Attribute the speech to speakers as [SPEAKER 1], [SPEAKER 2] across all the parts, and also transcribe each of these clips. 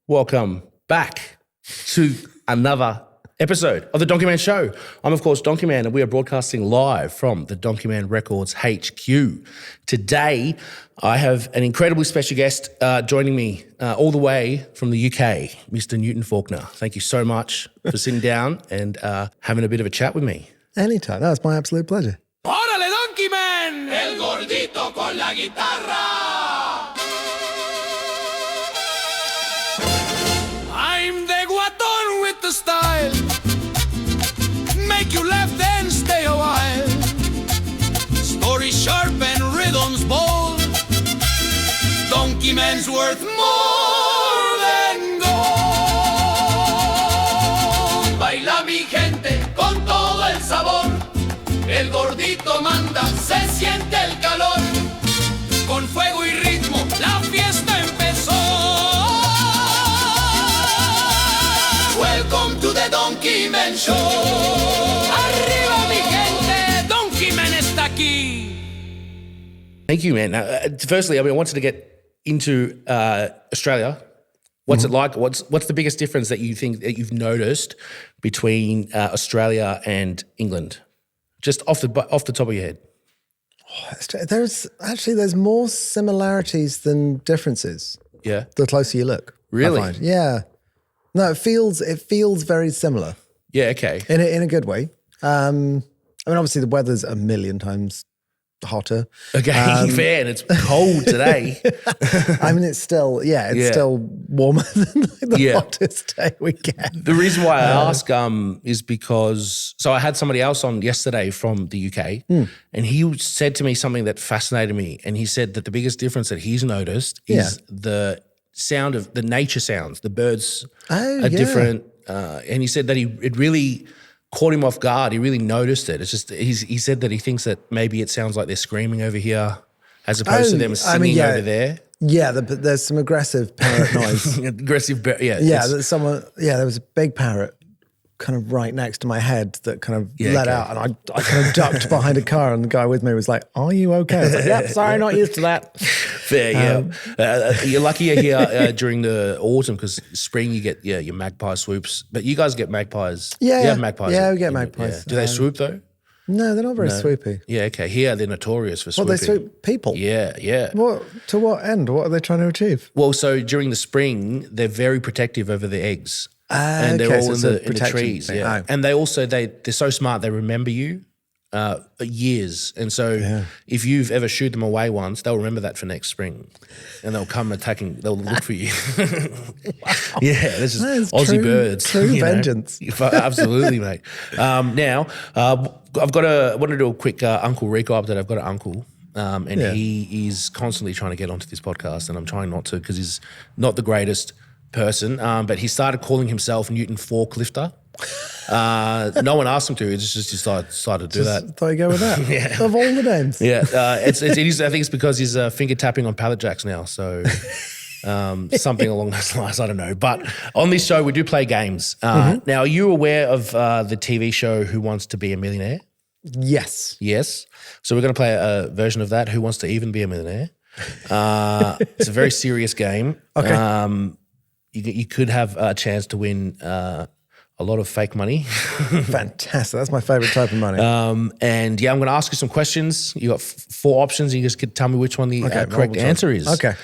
[SPEAKER 1] Welcome back to another episode of the Donkeyman Show. I'm, of course, Donkeyman, and we are broadcasting live from the Donkeyman Records HQ. Today, I have an incredibly special guest joining me all the way from the UK, Mr. Newton Faulkner. Thank you so much for sitting down and having a bit of a chat with me.
[SPEAKER 2] Anytime. That's my absolute pleasure.
[SPEAKER 3] ¡Órale, Donkeyman! El gordito con la guitarra. I'm the guatón with the style. Make you laugh, then stay a while. Story sharp and rhythms bold. Donkeyman's worth more than gold. Baila mi gente con todo el sabor. El gordito manda, se siente el calor. Con fuego y ritmo, la fiesta empezó. Welcome to the Donkeyman Show. Arriba mi gente, Donkeyman está aquí.
[SPEAKER 1] Thank you, man. Firstly, I wanted to get into Australia. What's it like? What's the biggest difference that you think that you've noticed between Australia and England? Just off the top of your head.
[SPEAKER 2] There's more similarities than differences.
[SPEAKER 1] Yeah.
[SPEAKER 2] The closer you look.
[SPEAKER 1] Really?
[SPEAKER 2] I find. Yeah. No, it feels very similar.
[SPEAKER 1] Yeah. Okay.
[SPEAKER 2] In a good way. Obviously the weather's a million times hotter.
[SPEAKER 1] Okay, fair, and it's cold today.
[SPEAKER 2] It's still warmer than the hottest day we get.
[SPEAKER 1] The reason why I ask is because, so I had somebody else on yesterday from the UK and he said to me something that fascinated me, and he said that the biggest difference that he's noticed is the sound of the nature sounds. The birds are different, and he said that it really caught him off guard. He really noticed it. It's just he said that he thinks that maybe it sounds like they're screaming over here as opposed to them singing over there.
[SPEAKER 2] Yeah, there's some aggressive parrot noise.
[SPEAKER 1] Yeah.
[SPEAKER 2] Yeah, there was a big parrot kind of right next to my head that kind of let out, and I kind of ducked behind a car, and the guy with me was like, "Are you okay?" I was like, "Yep, sorry, not used to that."
[SPEAKER 1] Fair, yeah. You're lucky you're here during the autumn, because spring you get your magpie swoops, but you guys get magpies.
[SPEAKER 2] Yeah,
[SPEAKER 1] you have magpies.
[SPEAKER 2] Yeah, we get magpies.
[SPEAKER 1] Yeah. Do they swoop though?
[SPEAKER 2] No, they're not very swoopy.
[SPEAKER 1] Yeah, okay. Here they're notorious for swooping.
[SPEAKER 2] Well, they swoop people.
[SPEAKER 1] Yeah.
[SPEAKER 2] To what end? What are they trying to achieve?
[SPEAKER 1] Well, so during the spring, they're very protective over the eggs. And they're all in the trees.
[SPEAKER 2] Thing.
[SPEAKER 1] Yeah. Oh. And they're so smart, they remember you years. And so if you've ever shooed them away once, they'll remember that for next spring. And they'll come they'll look for you. Wow. Yeah, this is Aussie birds.
[SPEAKER 2] True vengeance.
[SPEAKER 1] Absolutely, mate. Now, I want to do a quick Uncle Rico update. I've got an uncle. He is constantly trying to get onto this podcast, and I'm trying not to because he's not the greatest person, but he started calling himself Newton Faulkner. No one asked him to. He just decided to do that.
[SPEAKER 2] Thought you go with that.
[SPEAKER 1] Yeah.
[SPEAKER 2] Of all the names.
[SPEAKER 1] Yeah, it is. I think it's because he's finger tapping on pallet jacks now. So something along those lines. I don't know. But on this show, we do play games. Now, are you aware of the TV show Who Wants to Be a Millionaire?
[SPEAKER 2] Yes.
[SPEAKER 1] Yes. So we're going to play a version of that. Who Wants to Even Be a Millionaire? It's a very serious game.
[SPEAKER 2] Okay.
[SPEAKER 1] You could have a chance to win a lot of fake money.
[SPEAKER 2] Fantastic. That's my favorite type of money.
[SPEAKER 1] I'm going to ask you some questions. You got 4 options. You just tell me which one the correct answer is.
[SPEAKER 2] Okay.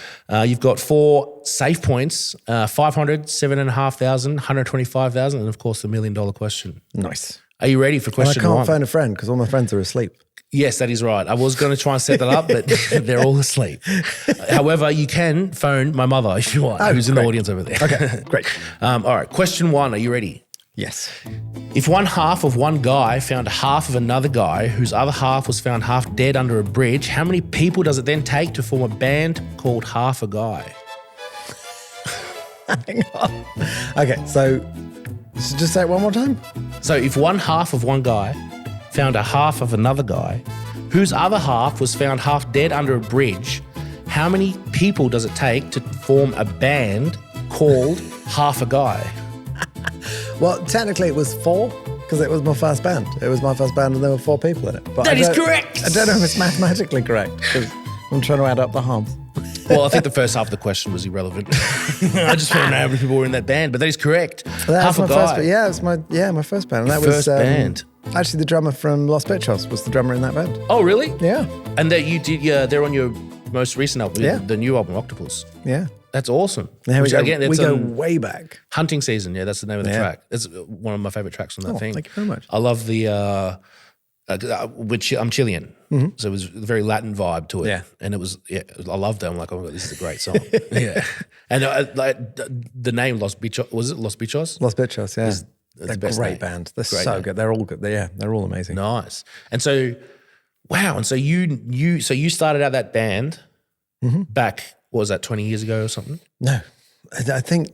[SPEAKER 1] You've got 4 safe points, 500, 7,500, 125,000, and of course the $1 million question.
[SPEAKER 2] Nice.
[SPEAKER 1] Are you ready for question 1?
[SPEAKER 2] I can't phone a friend because all my friends are asleep.
[SPEAKER 1] Yes, that is right. I was going to try and set that up, but they're all asleep. However, you can phone my mother if you want, who's in the audience over there.
[SPEAKER 2] Okay, great.
[SPEAKER 1] All right, question 1. Are you ready?
[SPEAKER 2] Yes.
[SPEAKER 1] If one half of one guy found half of another guy whose other half was found half dead under a bridge, how many people does it then take to form a band called Half a Guy?
[SPEAKER 2] Hang on. Okay, so just say it one more time.
[SPEAKER 1] So if one half of one guy found a half of another guy whose other half was found half dead under a bridge, how many people does it take to form a band called Half a Guy?
[SPEAKER 2] Well, technically it was 4 because it was my first band. It was my first band and there were 4 people in it. But
[SPEAKER 1] that is correct.
[SPEAKER 2] I don't know if it's mathematically correct because I'm trying to add up the halves.
[SPEAKER 1] Well, I think the first half of the question was irrelevant. I just want to know how many people were in that band, but that is correct.
[SPEAKER 2] That's my first band. Yeah, it was my first band. And that
[SPEAKER 1] first
[SPEAKER 2] was
[SPEAKER 1] band.
[SPEAKER 2] Actually, the drummer from Los Bichos was the drummer in that band.
[SPEAKER 1] Oh, really?
[SPEAKER 2] Yeah.
[SPEAKER 1] And that you did, they're on your most recent album,
[SPEAKER 2] Yeah.
[SPEAKER 1] the new album, Octopus.
[SPEAKER 2] Yeah.
[SPEAKER 1] That's awesome.
[SPEAKER 2] There we go.
[SPEAKER 1] Again,
[SPEAKER 2] We go way back.
[SPEAKER 1] Hunting Season, yeah, that's the name of the
[SPEAKER 2] Yeah.
[SPEAKER 1] track. It's one of my favorite tracks on that thing.
[SPEAKER 2] Thank you very much.
[SPEAKER 1] I love the, which I'm Chilean, so it was a very Latin vibe to it.
[SPEAKER 2] Yeah.
[SPEAKER 1] And it was, I loved it. I'm like, oh my God, this is a great song. Yeah. And like the name Los Bichos, was it Los Bichos?
[SPEAKER 2] Los Bichos, yeah. They're
[SPEAKER 1] the
[SPEAKER 2] a
[SPEAKER 1] best
[SPEAKER 2] great
[SPEAKER 1] name.
[SPEAKER 2] band. They're
[SPEAKER 1] Great
[SPEAKER 2] so
[SPEAKER 1] name.
[SPEAKER 2] good. They're all good. They're all amazing.
[SPEAKER 1] Nice. And so, wow. And so you started out that band back, what was that, 20 years ago or something?
[SPEAKER 2] No, I think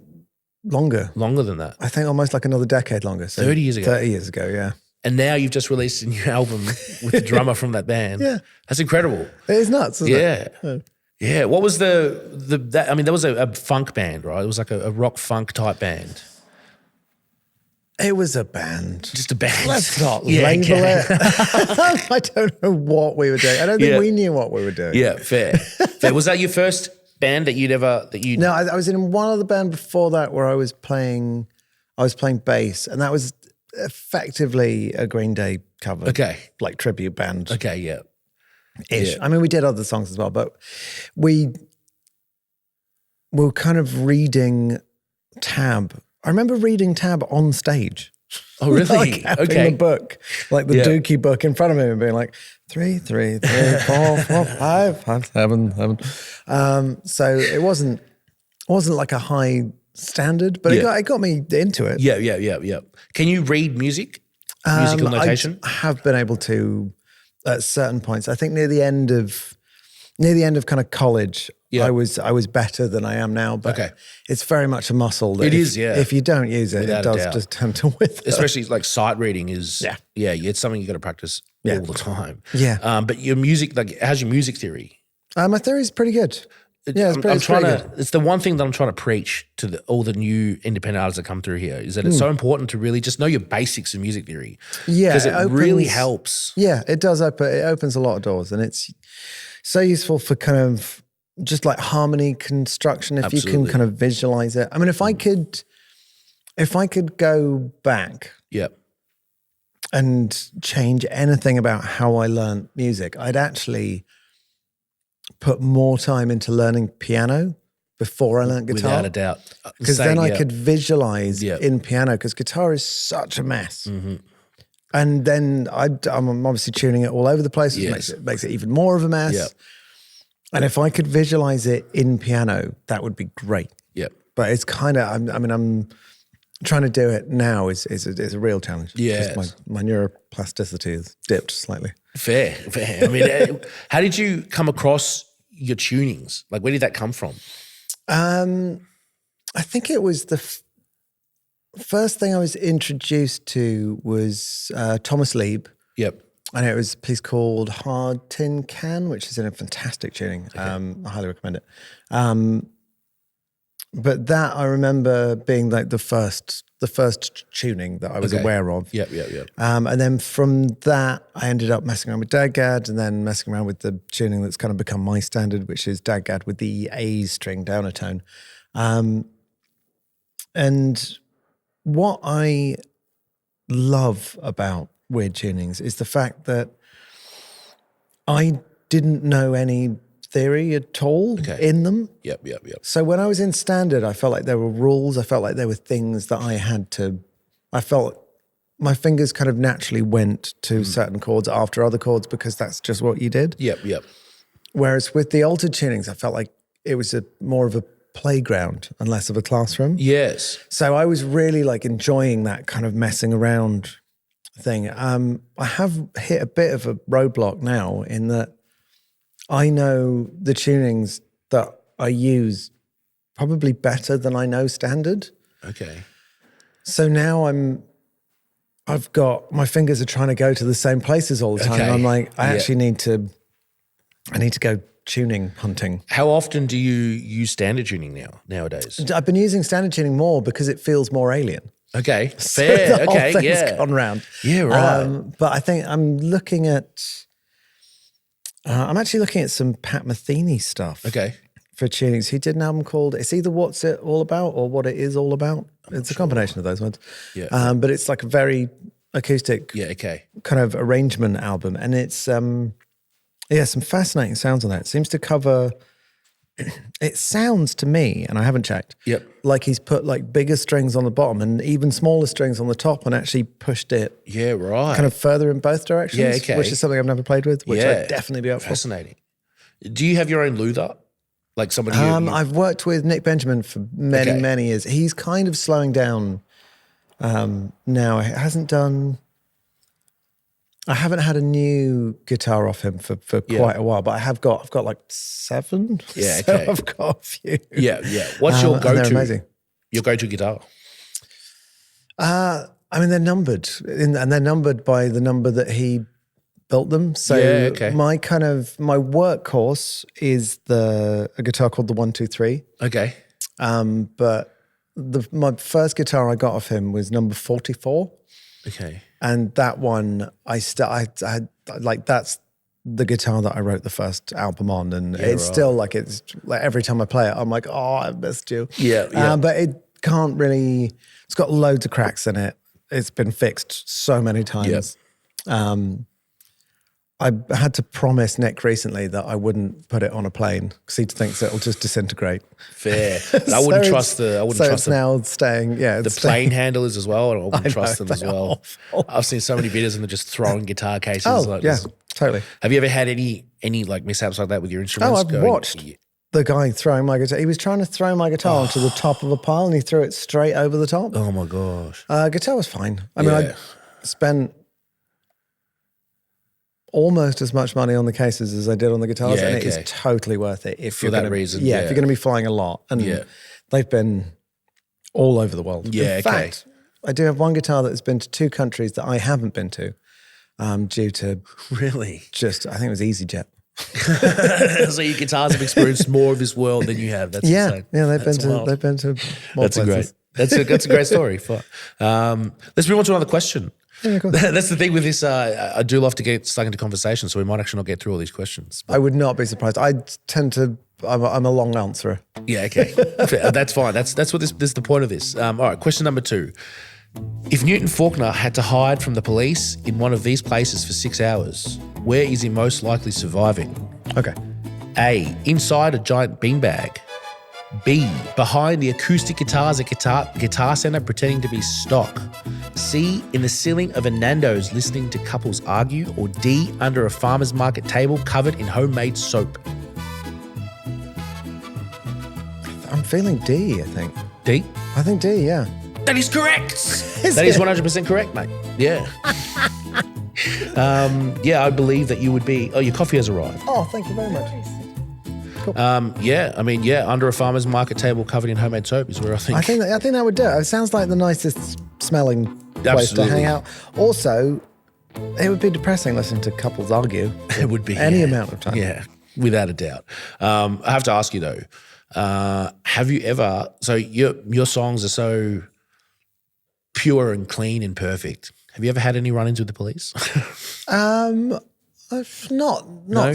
[SPEAKER 2] longer.
[SPEAKER 1] Longer than that.
[SPEAKER 2] I think almost like another decade longer. So
[SPEAKER 1] 30 years ago.
[SPEAKER 2] 30 years ago, yeah.
[SPEAKER 1] And now you've just released a new album with the drummer from that band.
[SPEAKER 2] Yeah.
[SPEAKER 1] That's incredible.
[SPEAKER 2] It is nuts, isn't it?
[SPEAKER 1] Yeah. Yeah. What was that was a funk band, right? It was like a rock funk type band.
[SPEAKER 2] It was a band.
[SPEAKER 1] Just a band.
[SPEAKER 2] Let's not
[SPEAKER 1] Yeah,
[SPEAKER 2] label
[SPEAKER 1] okay.
[SPEAKER 2] it. I don't know what we were doing. I don't think we knew what we were doing.
[SPEAKER 1] Yeah, fair. Fair. Was that your first band that you
[SPEAKER 2] No, I was in one other band before that where I was playing bass, and that was effectively a Green Day cover.
[SPEAKER 1] Okay.
[SPEAKER 2] Like tribute band.
[SPEAKER 1] Okay, yeah.
[SPEAKER 2] Ish.
[SPEAKER 1] Yeah.
[SPEAKER 2] I mean, we did other songs as well, but we were kind of reading Tab. I remember reading Tab on stage.
[SPEAKER 1] Oh, really?
[SPEAKER 2] Like having
[SPEAKER 1] Okay.
[SPEAKER 2] the book, like the Dookie book in front of me and being like, 3, 3, 3, 4, 4, 5, 5, 7, 7. So it wasn't like a high standard, but it got me into it.
[SPEAKER 1] Yeah. Can you read music? Musical notation?
[SPEAKER 2] I have been able to at certain points. I think near the end of kind of college, I was better than I am now. But it's very much a muscle. That if you don't use it,
[SPEAKER 1] Without
[SPEAKER 2] it
[SPEAKER 1] a
[SPEAKER 2] does
[SPEAKER 1] doubt.
[SPEAKER 2] just tend to wither.
[SPEAKER 1] Especially like sight reading is, it's something you got to practice all the time.
[SPEAKER 2] Yeah.
[SPEAKER 1] But your music, like, how's your music theory?
[SPEAKER 2] My theory is pretty good. Yeah, it's pretty good.
[SPEAKER 1] It's the one thing that I'm trying to preach to all the new independent artists that come through here is that it's so important to really just know your basics of music theory.
[SPEAKER 2] Yeah,
[SPEAKER 1] because it really helps.
[SPEAKER 2] Yeah, it does it opens a lot of doors, and it's so useful for kind of just like harmony construction if you can kind of visualize it. I mean, if I could go back and change anything about how I learned music, I'd actually put more time into learning piano before I learned guitar.
[SPEAKER 1] Without a doubt.
[SPEAKER 2] Because then I could visualize in piano, because guitar is such a mess.
[SPEAKER 1] Mm-hmm.
[SPEAKER 2] And then I'm obviously tuning it all over the place, which makes it even more of a mess.
[SPEAKER 1] Yep.
[SPEAKER 2] And if I could visualize it in piano, that would be great.
[SPEAKER 1] Yep.
[SPEAKER 2] But it's kind of, I'm trying to do it now is a real challenge.
[SPEAKER 1] Yes.
[SPEAKER 2] Just my neuroplasticity has dipped slightly.
[SPEAKER 1] Fair. I mean, how did you come across your tunings? Like, where did that come from?
[SPEAKER 2] I think it was the first thing I was introduced to was Thomas Lieb.
[SPEAKER 1] Yep.
[SPEAKER 2] And it was a piece called Hard Tin Can, which is in a fantastic tuning. I highly recommend it. But that I remember being like the first tuning that I was aware of.
[SPEAKER 1] Yep.
[SPEAKER 2] And then from that, I ended up messing around with Daggad and then messing around with the tuning that's kind of become my standard, which is Daggad with the A string down a tone. And what I love about weird tunings is the fact that I didn't know any theory at all in them.
[SPEAKER 1] Yep.
[SPEAKER 2] So when I was in standard, I felt like there were rules. I felt like there were things that I felt my fingers kind of naturally went to certain chords after other chords because that's just what you did.
[SPEAKER 1] Yep.
[SPEAKER 2] Whereas with the altered tunings, I felt like it was more of a playground and less of a classroom.
[SPEAKER 1] Yes.
[SPEAKER 2] So I was really like enjoying that kind of messing around thing. I have hit a bit of a roadblock now in that I know the tunings that I use probably better than I know standard.
[SPEAKER 1] Okay.
[SPEAKER 2] So now I've got, my fingers are trying to go to the same places all the time. And I'm like, I actually need to go tuning hunting.
[SPEAKER 1] How often do you use standard tuning nowadays?
[SPEAKER 2] I've been using standard tuning more because it feels more alien.
[SPEAKER 1] Okay, fair.
[SPEAKER 2] So the whole thing's gone round.
[SPEAKER 1] Yeah, right.
[SPEAKER 2] But I think I'm actually looking at some Pat Metheny stuff.
[SPEAKER 1] Okay.
[SPEAKER 2] for tunings. He did an album called, it's either What's It All About or What It Is All About. It's a combination of those ones.
[SPEAKER 1] Yeah.
[SPEAKER 2] But it's like a very acoustic kind of arrangement album. And it's, some fascinating sounds on that. It seems to cover, it sounds to me, and I haven't checked, like he's put like bigger strings on the bottom and even smaller strings on the top and actually pushed it kind of further in both directions, which is something I've never played with, which I'd definitely be up for.
[SPEAKER 1] Fascinating. Do you have your own luthier? Like somebody
[SPEAKER 2] I've worked with Nick Benjamin for many years. He's kind of slowing down now. It hasn't done... I haven't had a new guitar off him for quite a while, but I've got like 7.
[SPEAKER 1] Yeah,
[SPEAKER 2] so I've got a few.
[SPEAKER 1] Yeah. What's your go-to?
[SPEAKER 2] They're amazing.
[SPEAKER 1] Your go-to guitar?
[SPEAKER 2] I mean, they're numbered, and they're numbered by the number that he built them. So my workhorse is a guitar called the 123. Okay. But my first guitar I got off him was number 44. Okay. And that one, that's the guitar that I wrote the first album on, and it's still like, it's like every time I play it, I'm like, oh, I missed you. Yeah. But it can't really. It's got loads of cracks in it. It's been fixed so many times. I had to promise Nick recently that I wouldn't put it on a plane because he thinks it'll just disintegrate. Fair. I wouldn't trust the. I wouldn't trust it's now staying. Yeah,
[SPEAKER 1] the plane handlers as well. I wouldn't trust them as well. I've seen so many videos and they're just throwing guitar cases.
[SPEAKER 2] Oh, totally.
[SPEAKER 1] Have you ever had any like mishaps like that with your instruments?
[SPEAKER 2] I've watched the guy throwing my guitar. He was trying to throw my guitar onto the top of a pile and he threw it straight over the top.
[SPEAKER 1] Oh my gosh.
[SPEAKER 2] Guitar was fine. I mean, I spent almost as much money on the cases as I did on the guitars, and it is totally worth it if you're reason. Yeah, if you're going to be flying a lot, and they've been all over the world. Yeah, in fact, I do have one guitar that has been to 2 countries that I haven't been to, due to just I think it was EasyJet.
[SPEAKER 1] So your guitars have experienced more of this world than you have. That's insane.
[SPEAKER 2] They've been to more places.
[SPEAKER 1] That's a great story. Let's move on to another question. Yeah, cool. That's the thing with this. I do love to get stuck into conversation, so we might actually not get through all these questions.
[SPEAKER 2] I would not be surprised. I'm a long answerer.
[SPEAKER 1] Yeah, okay. That's fine. That's what this is the point of this. All right, question number 2. If Newton Faulkner had to hide from the police in one of these places for 6 hours, where is he most likely surviving?
[SPEAKER 2] Okay.
[SPEAKER 1] A, inside a giant beanbag. B, behind the acoustic guitars at Guitar Center pretending to be stock. C, in the ceiling of a Nando's listening to couples argue. Or D, under a farmer's market table covered in homemade soap.
[SPEAKER 2] I'm feeling D, I think.
[SPEAKER 1] D?
[SPEAKER 2] I think D, yeah.
[SPEAKER 1] That is correct. That is 100% correct, mate. Yeah. I believe that you would be. Oh, your coffee has arrived.
[SPEAKER 2] Oh, thank you very much.
[SPEAKER 1] Cool. Under a farmer's market table covered in homemade soap is where I think.
[SPEAKER 2] I think that would do it. It sounds like the nicest smelling place to hang out. Also, it would be depressing listening to couples argue.
[SPEAKER 1] It would be
[SPEAKER 2] any amount of time.
[SPEAKER 1] Yeah, without a doubt. I have to ask you though, have you ever? So your songs are so pure and clean and perfect. Have you ever had any run-ins with the police? Not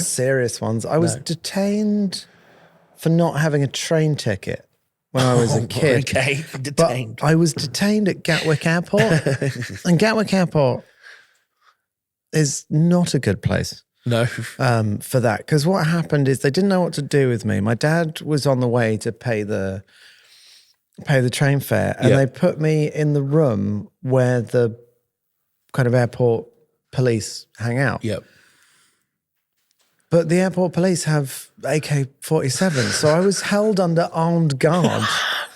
[SPEAKER 2] serious ones. I was detained for not having a train ticket when I was a kid.
[SPEAKER 1] Okay, detained.
[SPEAKER 2] But I was detained at Gatwick Airport, and Gatwick Airport is not a good place.
[SPEAKER 1] No,
[SPEAKER 2] for that, because what happened is they didn't know what to do with me. My dad was on the way to pay the train fare, and they put me in the room where the kind of airport police hang out.
[SPEAKER 1] Yep.
[SPEAKER 2] But the airport police have AK-47, so I was held under armed guard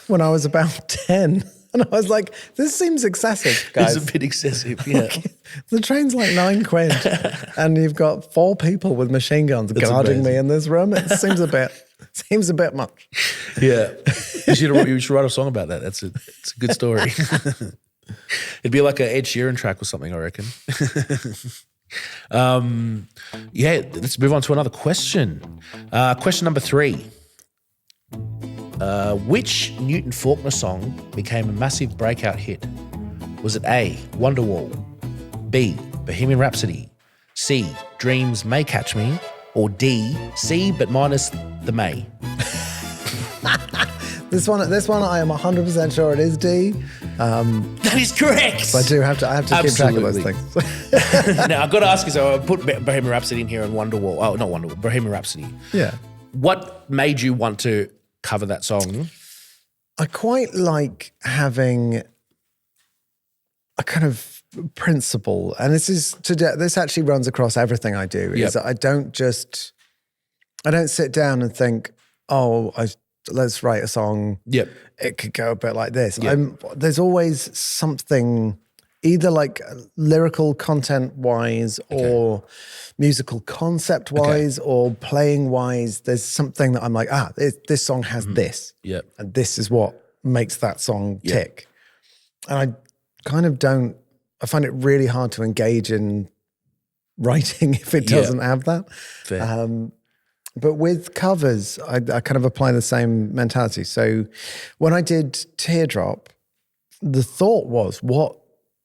[SPEAKER 2] when I was about 10. And I was like, this seems excessive, guys.
[SPEAKER 1] It's a bit excessive, yeah.
[SPEAKER 2] The train's like £9 and you've got 4 people with machine guns guarding me in this room. It seems a bit much.
[SPEAKER 1] Yeah. You should write a song about that. It's a good story. It'd be like an Ed Sheeran track or something, I reckon. Let's move on to another question. Question number 3. Which Newton Faulkner song became a massive breakout hit? Was it A, Wonderwall, B, Bohemian Rhapsody, C, Dreams May Catch Me, or D, C but minus the May?
[SPEAKER 2] This one I am 100% sure it is D.
[SPEAKER 1] That is correct.
[SPEAKER 2] So I have to keep track of those things.
[SPEAKER 1] Now, I've got to ask you, so I put Bohemian Rhapsody in here and Wonderwall. Oh, not Wonderwall, Bohemian Rhapsody.
[SPEAKER 2] Yeah.
[SPEAKER 1] What made you want to cover that song?
[SPEAKER 2] I quite like having a kind of principle, and this actually runs across everything I do, is that I don't sit down and think, let's write a song.
[SPEAKER 1] Yep.
[SPEAKER 2] It could go a bit like this. There's always something, either like lyrical content wise or musical concept wise or playing wise. There's something that I'm like, this song has this.
[SPEAKER 1] Yep.
[SPEAKER 2] And this is what makes that song tick. And I kind of I find it really hard to engage in writing if it doesn't have that.
[SPEAKER 1] Fair.
[SPEAKER 2] But with covers, I kind of apply the same mentality. So when I did Teardrop, the thought was, what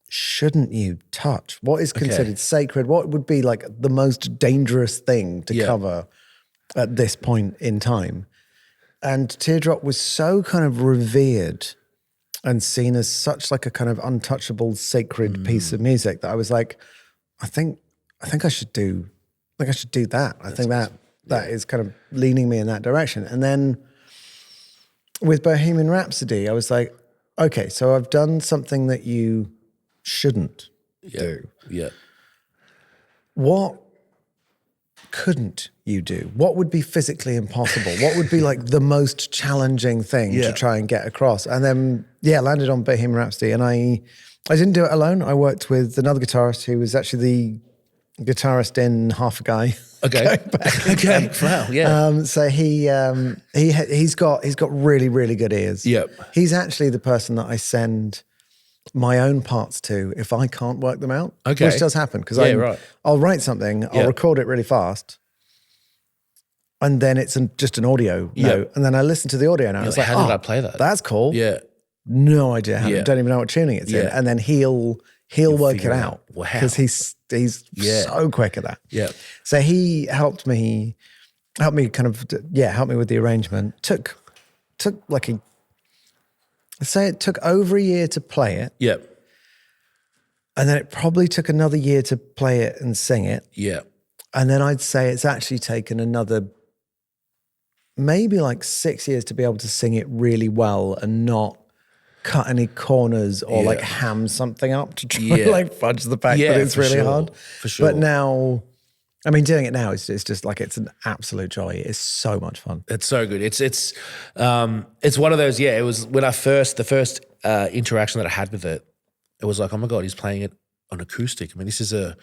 [SPEAKER 2] shouldn't you touch? What is considered sacred? What would be like the most dangerous thing to cover at this point in time? And Teardrop was so kind of revered and seen as such like a kind of untouchable, sacred piece of music that I was like, I think I should do that. I think that is kind of leaning me in that direction. And then with Bohemian Rhapsody, I was like, okay, so I've done something that you shouldn't do.
[SPEAKER 1] Yeah.
[SPEAKER 2] What couldn't you do? What would be physically impossible? What would be like the most challenging thing to try and get across? And then, landed on Bohemian Rhapsody. And I didn't do it alone. I worked with another guitarist who was actually the guitarist in Half a Guy.
[SPEAKER 1] Okay. Okay. Wow. Yeah.
[SPEAKER 2] So he's got really, really good ears.
[SPEAKER 1] Yep.
[SPEAKER 2] He's actually the person that I send my own parts to if I can't work them out.
[SPEAKER 1] Okay.
[SPEAKER 2] Which does happen because I'll write something, I'll record it really fast, and then it's just an audio note, and then I listen to the audio note. I was like,
[SPEAKER 1] how did I play that?
[SPEAKER 2] That's cool.
[SPEAKER 1] Yeah.
[SPEAKER 2] No idea how. Don't even know what tuning it's in. And then he'll work it out because he's so quick at that.
[SPEAKER 1] Yeah.
[SPEAKER 2] So he helped me help me with the arrangement. Took like I'd say it took over a year to play it.
[SPEAKER 1] Yep.
[SPEAKER 2] And then it probably took another year to play it and sing it.
[SPEAKER 1] Yeah.
[SPEAKER 2] And then I'd say it's actually taken another maybe like 6 years to be able to sing it really well and not cut any corners or like ham something up to try and like fudge the fact that it's really hard.
[SPEAKER 1] For sure.
[SPEAKER 2] But now, I mean, doing it now is just like, it's an absolute joy. It's so much fun.
[SPEAKER 1] It's so good. It's one of those, it was when the first interaction that I had with it, it was like, oh my God, he's playing it on acoustic. I mean, this is a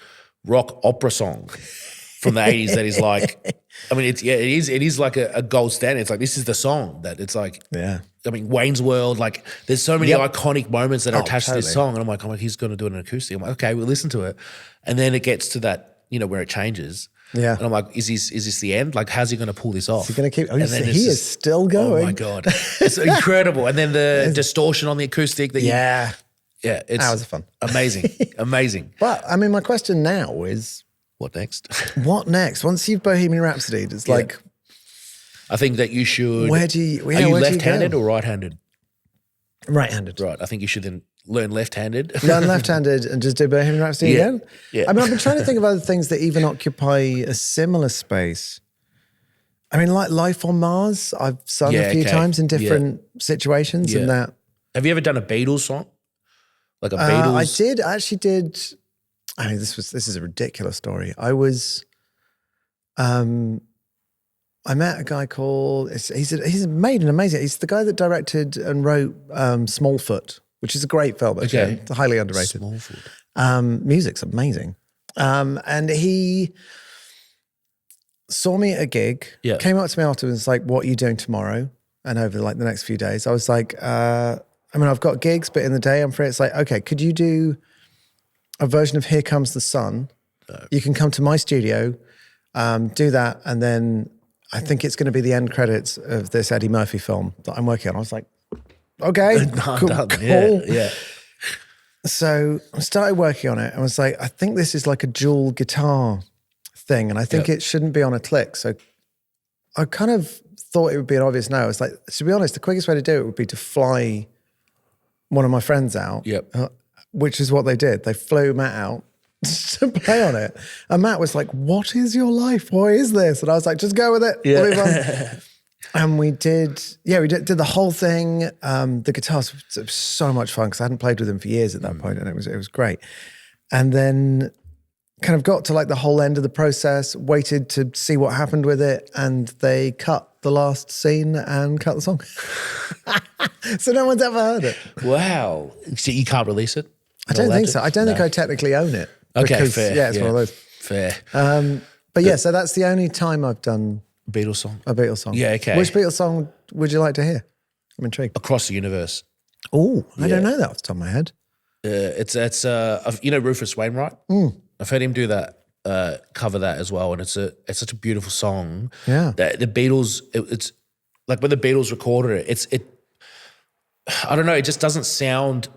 [SPEAKER 1] rock opera song from the 80s that is like, I mean, it is like a gold standard. It's like, this is the song that it's like, I mean, Wayne's World, like there's so many iconic moments that are attached to this song. And I'm like, he's going to do it in acoustic. I'm like, okay, we'll listen to it. And then it gets to that, where it changes. Yeah. And I'm like, is this the end? Like, how's he going to pull this off?
[SPEAKER 2] Is he going to keep, he is still going.
[SPEAKER 1] Oh my God. It's incredible. And then the distortion on the acoustic.
[SPEAKER 2] Yeah,
[SPEAKER 1] that
[SPEAKER 2] was fun.
[SPEAKER 1] Amazing. Amazing.
[SPEAKER 2] But I mean, my question now is,
[SPEAKER 1] what next?
[SPEAKER 2] What next? Once you've Bohemian Rhapsody, it's like,
[SPEAKER 1] I think that you should.
[SPEAKER 2] Where do you?
[SPEAKER 1] Are you left-handed or right-handed?
[SPEAKER 2] Right-handed.
[SPEAKER 1] Right. I think you should then learn left-handed.
[SPEAKER 2] Learn left-handed and just do Bohemian Rhapsody again.
[SPEAKER 1] Yeah.
[SPEAKER 2] I mean, I've been trying to think of other things that even occupy a similar space. I mean, like Life on Mars, I've sung a few times in different situations, and that.
[SPEAKER 1] Have you ever done a Beatles song? Like a Beatles?
[SPEAKER 2] I actually did. I mean, this is a ridiculous story. I met a guy called, he's made an amazing, he's the guy that directed and wrote Smallfoot, which is a great film, actually. It's highly underrated.
[SPEAKER 1] Smallfoot.
[SPEAKER 2] Music's amazing. And he saw me at a gig, came up to me afterwards and was like, what are you doing tomorrow? And over like the next few days, I was like, I've got gigs, but in the day I'm free. It's like, okay, could you do a version of Here Comes the Sun? You can come to my studio, do that, and then I think it's going to be the end credits of this Eddie Murphy film that I'm working on. I was like, okay, cool.
[SPEAKER 1] Yeah.
[SPEAKER 2] So I started working on it and was like, I think this is like a dual guitar thing, and I think it shouldn't be on a click. So I kind of thought it would be an obvious no. It's like, to be honest, the quickest way to do it would be to fly one of my friends out, which is what they did. They flew Matt out to play on it. And Matt was like, what is your life? What is this? And I was like, just go with it.
[SPEAKER 1] Yeah.
[SPEAKER 2] And we did the whole thing. The guitars was so much fun because I hadn't played with them for years at that point, and it was great. And then kind of got to like the whole end of the process, waited to see what happened with it, and they cut the last scene and cut the song. So no one's ever heard it.
[SPEAKER 1] Wow. So you can't release it?
[SPEAKER 2] I don't think so. I don't think I technically own it.
[SPEAKER 1] Okay,
[SPEAKER 2] because,
[SPEAKER 1] fair.
[SPEAKER 2] Yeah, it's one of those.
[SPEAKER 1] Fair.
[SPEAKER 2] But yeah, so that's the only time I've done
[SPEAKER 1] Beatles song?
[SPEAKER 2] a Beatles song.
[SPEAKER 1] Yeah, okay.
[SPEAKER 2] Which Beatles song would you like to hear? I'm intrigued.
[SPEAKER 1] Across the Universe.
[SPEAKER 2] Oh, I don't know that off the top of my head.
[SPEAKER 1] It's you know Rufus Wainwright? I've heard him do that, cover that as well, and it's such a beautiful song.
[SPEAKER 2] Yeah.
[SPEAKER 1] The Beatles, it's like when the Beatles recorded it, I don't know, it just doesn't sound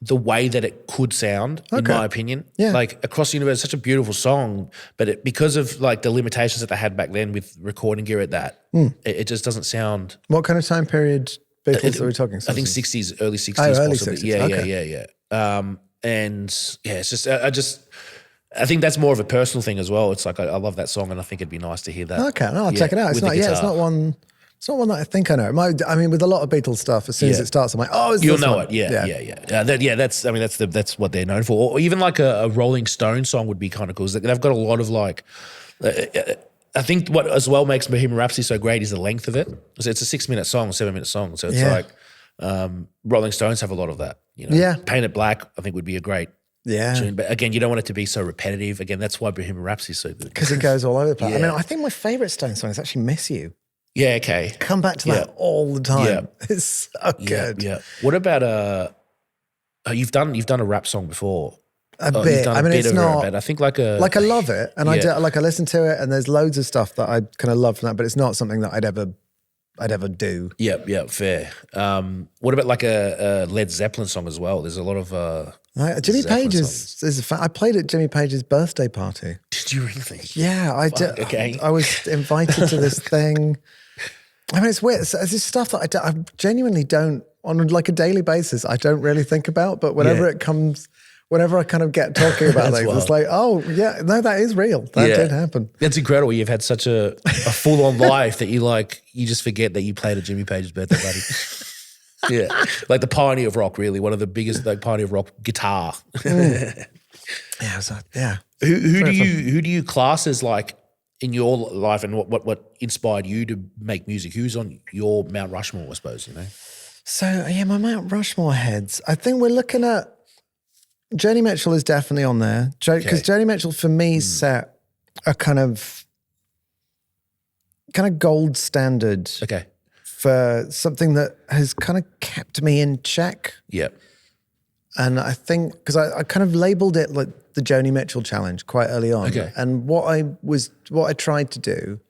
[SPEAKER 1] the way that it could sound, in my opinion.
[SPEAKER 2] Yeah.
[SPEAKER 1] Like Across the Universe is such a beautiful song, but because of like the limitations that they had back then with recording gear at that, it just doesn't sound.
[SPEAKER 2] What kind of time period Beatles are we talking?
[SPEAKER 1] I think 60s, early 60s.
[SPEAKER 2] Oh, early
[SPEAKER 1] possibly.
[SPEAKER 2] 60s.
[SPEAKER 1] Yeah,
[SPEAKER 2] Okay.
[SPEAKER 1] yeah. And yeah, it's just, I think that's more of a personal thing as well. It's like, I love that song and I think it'd be nice to hear that.
[SPEAKER 2] Okay, no, I'll check it out. It's
[SPEAKER 1] with the
[SPEAKER 2] not, it's not one that I think I know. I mean, with a lot of Beatles stuff, as soon as it starts, I'm like, oh, is
[SPEAKER 1] you'll
[SPEAKER 2] this
[SPEAKER 1] know
[SPEAKER 2] one?
[SPEAKER 1] it. Yeah. That's what they're known for. Or even like a Rolling Stone song would be kind of cool. They've got a lot of like, I think what as well makes Bohemian Rhapsody so great is the length of it. It's a 6-minute song, 7-minute song. So it's like Rolling Stones have a lot of that. You know,
[SPEAKER 2] Yeah.
[SPEAKER 1] Paint It Black, I think would be a great
[SPEAKER 2] Yeah.
[SPEAKER 1] tune. But again, you don't want it to be so repetitive. Again, that's why Bohemian Rhapsody is so good.
[SPEAKER 2] Because it goes all over the place.
[SPEAKER 1] Yeah.
[SPEAKER 2] I mean, I think my favourite Stone song is actually Miss You.
[SPEAKER 1] Yeah, okay.
[SPEAKER 2] Come back to that all the time.
[SPEAKER 1] Yeah.
[SPEAKER 2] It's so good.
[SPEAKER 1] Yeah. What about you've done a rap song before?
[SPEAKER 2] A bit. I mean, it's not.
[SPEAKER 1] I think like I
[SPEAKER 2] love it, and I listen to it, and there's loads of stuff that I kind of love from that, but it's not something that I'd ever do.
[SPEAKER 1] Yeah, fair. What about like a Led Zeppelin song as well? There's a lot of
[SPEAKER 2] Jimmy
[SPEAKER 1] Zeppelin
[SPEAKER 2] Page
[SPEAKER 1] songs.
[SPEAKER 2] is a fan. I played at Jimmy Page's birthday party.
[SPEAKER 1] Did you really?
[SPEAKER 2] Yeah, I did.
[SPEAKER 1] okay.
[SPEAKER 2] I was invited to this thing. I mean, it's weird. It's this stuff that I genuinely don't, on like a daily basis, I don't really think about, but whenever it comes, whenever I kind of get talking about things, it's like, oh, yeah, no, that is real. That did happen.
[SPEAKER 1] That's incredible. You've had such a full-on life that you just forget that you played at Jimmy Page's birthday party. Yeah. Like the pioneer of rock, really. One of the biggest pioneer of rock guitar.
[SPEAKER 2] Yeah, so, yeah.
[SPEAKER 1] Who do you class as like in your life, and what inspired you to make music? Who's on your Mount Rushmore, I suppose, you know?
[SPEAKER 2] So, yeah, my Mount Rushmore heads. I think we're looking at Joni Mitchell is definitely on there. Because Joni Mitchell, for me, set a kind of gold standard for something that has kind of kept me in check.
[SPEAKER 1] Yeah.
[SPEAKER 2] And I think, because I kind of labeled it like the Joni Mitchell challenge quite early on.
[SPEAKER 1] Okay.
[SPEAKER 2] And what I tried to do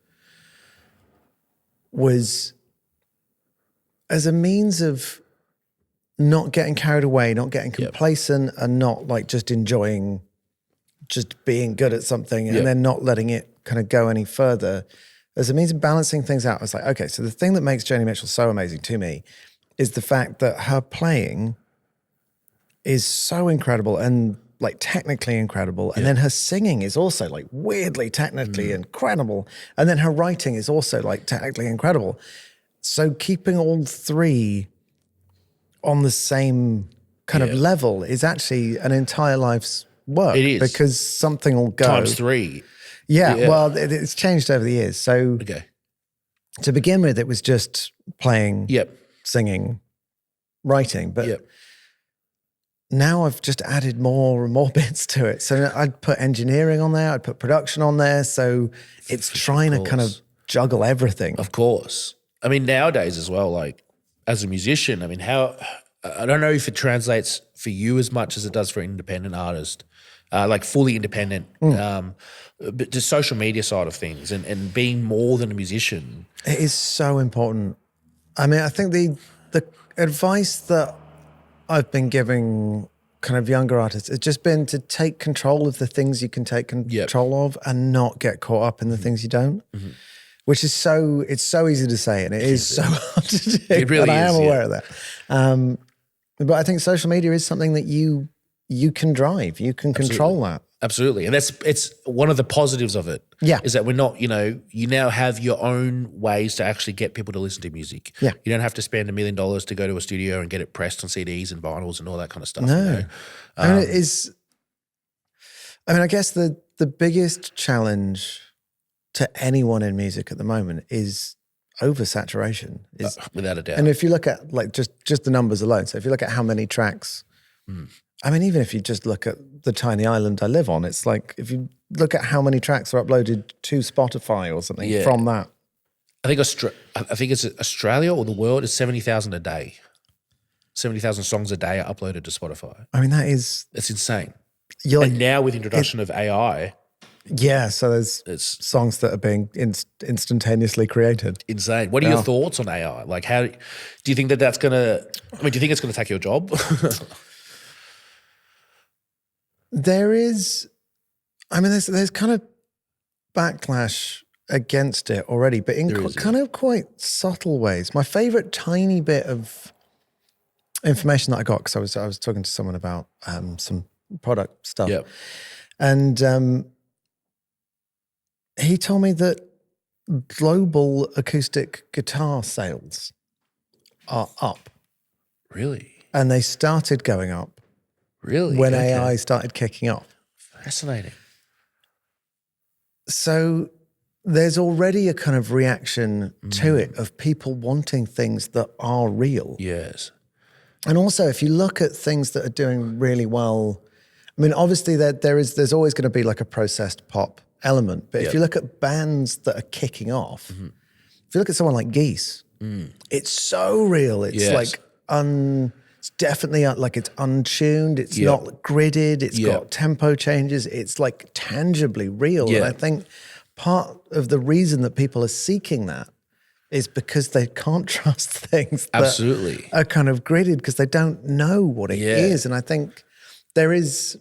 [SPEAKER 2] was, as a means of not getting carried away, not getting complacent, and not like just enjoying just being good at something and then not letting it kind of go any further, as a means of balancing things out. I was like, okay, so the thing that makes Joni Mitchell so amazing to me is the fact that her playing is so incredible and like technically incredible. And then her singing is also like weirdly technically incredible. And then her writing is also like technically incredible. So keeping all three on the same kind of level is actually an entire life's work.
[SPEAKER 1] It is.
[SPEAKER 2] Because something will go.
[SPEAKER 1] Times 3.
[SPEAKER 2] Yeah, well, it's changed over the years. So to begin with, it was just playing, singing, writing. But now I've just added more and more bits to it. So I'd put engineering on there. I'd put production on there. So it's trying to kind of juggle everything.
[SPEAKER 1] Of course. I mean, nowadays as well, like as a musician, I mean, I don't know if it translates for you as much as it does for an independent artist, like fully independent, but the social media side of things and being more than a musician.
[SPEAKER 2] It is so important. I mean, I think the advice that I've been giving kind of younger artists has just been to take control of the things you can take control of and not get caught up in the things you don't. Which is it's so easy to say and it is so hard to do.
[SPEAKER 1] It really
[SPEAKER 2] I am
[SPEAKER 1] is,
[SPEAKER 2] aware of that. But I think social media is something that you can drive. You can control that.
[SPEAKER 1] Absolutely. And it's one of the positives of it.
[SPEAKER 2] Yeah.
[SPEAKER 1] Is that we're not, you now have your own ways to actually get people to listen to music.
[SPEAKER 2] Yeah.
[SPEAKER 1] You don't have to spend $1 million to go to a studio and get it pressed on CDs and vinyls and all that kind of stuff.
[SPEAKER 2] No. I guess the biggest challenge to anyone in music at the moment is oversaturation.
[SPEAKER 1] Without a doubt.
[SPEAKER 2] And if you look at like just the numbers alone, so if you look at how many tracks, I mean, even if you just look at the tiny island I live on, it's like if you look at how many tracks are uploaded to Spotify or something from that.
[SPEAKER 1] I think it's Australia or the world is 70,000 a day. 70,000 songs a day are uploaded to Spotify.
[SPEAKER 2] I mean, it's
[SPEAKER 1] insane.
[SPEAKER 2] And
[SPEAKER 1] now with introduction of AI.
[SPEAKER 2] Yeah, so there's songs that are being instantaneously created.
[SPEAKER 1] Insane. What are your thoughts on AI? Like, how do you think that's going to? I mean, do you think it's going to take your job?
[SPEAKER 2] There's kind of backlash against it already, but in kind of quite subtle ways. My favorite tiny bit of information that I got, because I was talking to someone about some product stuff, and he told me that global acoustic guitar sales are up.
[SPEAKER 1] Really?
[SPEAKER 2] And they started going up.
[SPEAKER 1] Really?
[SPEAKER 2] When AI started kicking off.
[SPEAKER 1] Fascinating.
[SPEAKER 2] So there's already a kind of reaction to it of people wanting things that are real.
[SPEAKER 1] Yes.
[SPEAKER 2] And also, if you look at things that are doing really well, I mean, obviously there's always going to be like a processed pop element. But if you look at bands that are kicking off, if you look at someone like Geese, it's so real. It's like it's definitely like it's untuned. It's not gridded. It's got tempo changes. It's like tangibly real. And I think part of the reason that people are seeking that is because they can't trust things that are kind of gridded because they don't know what it is. And I think it's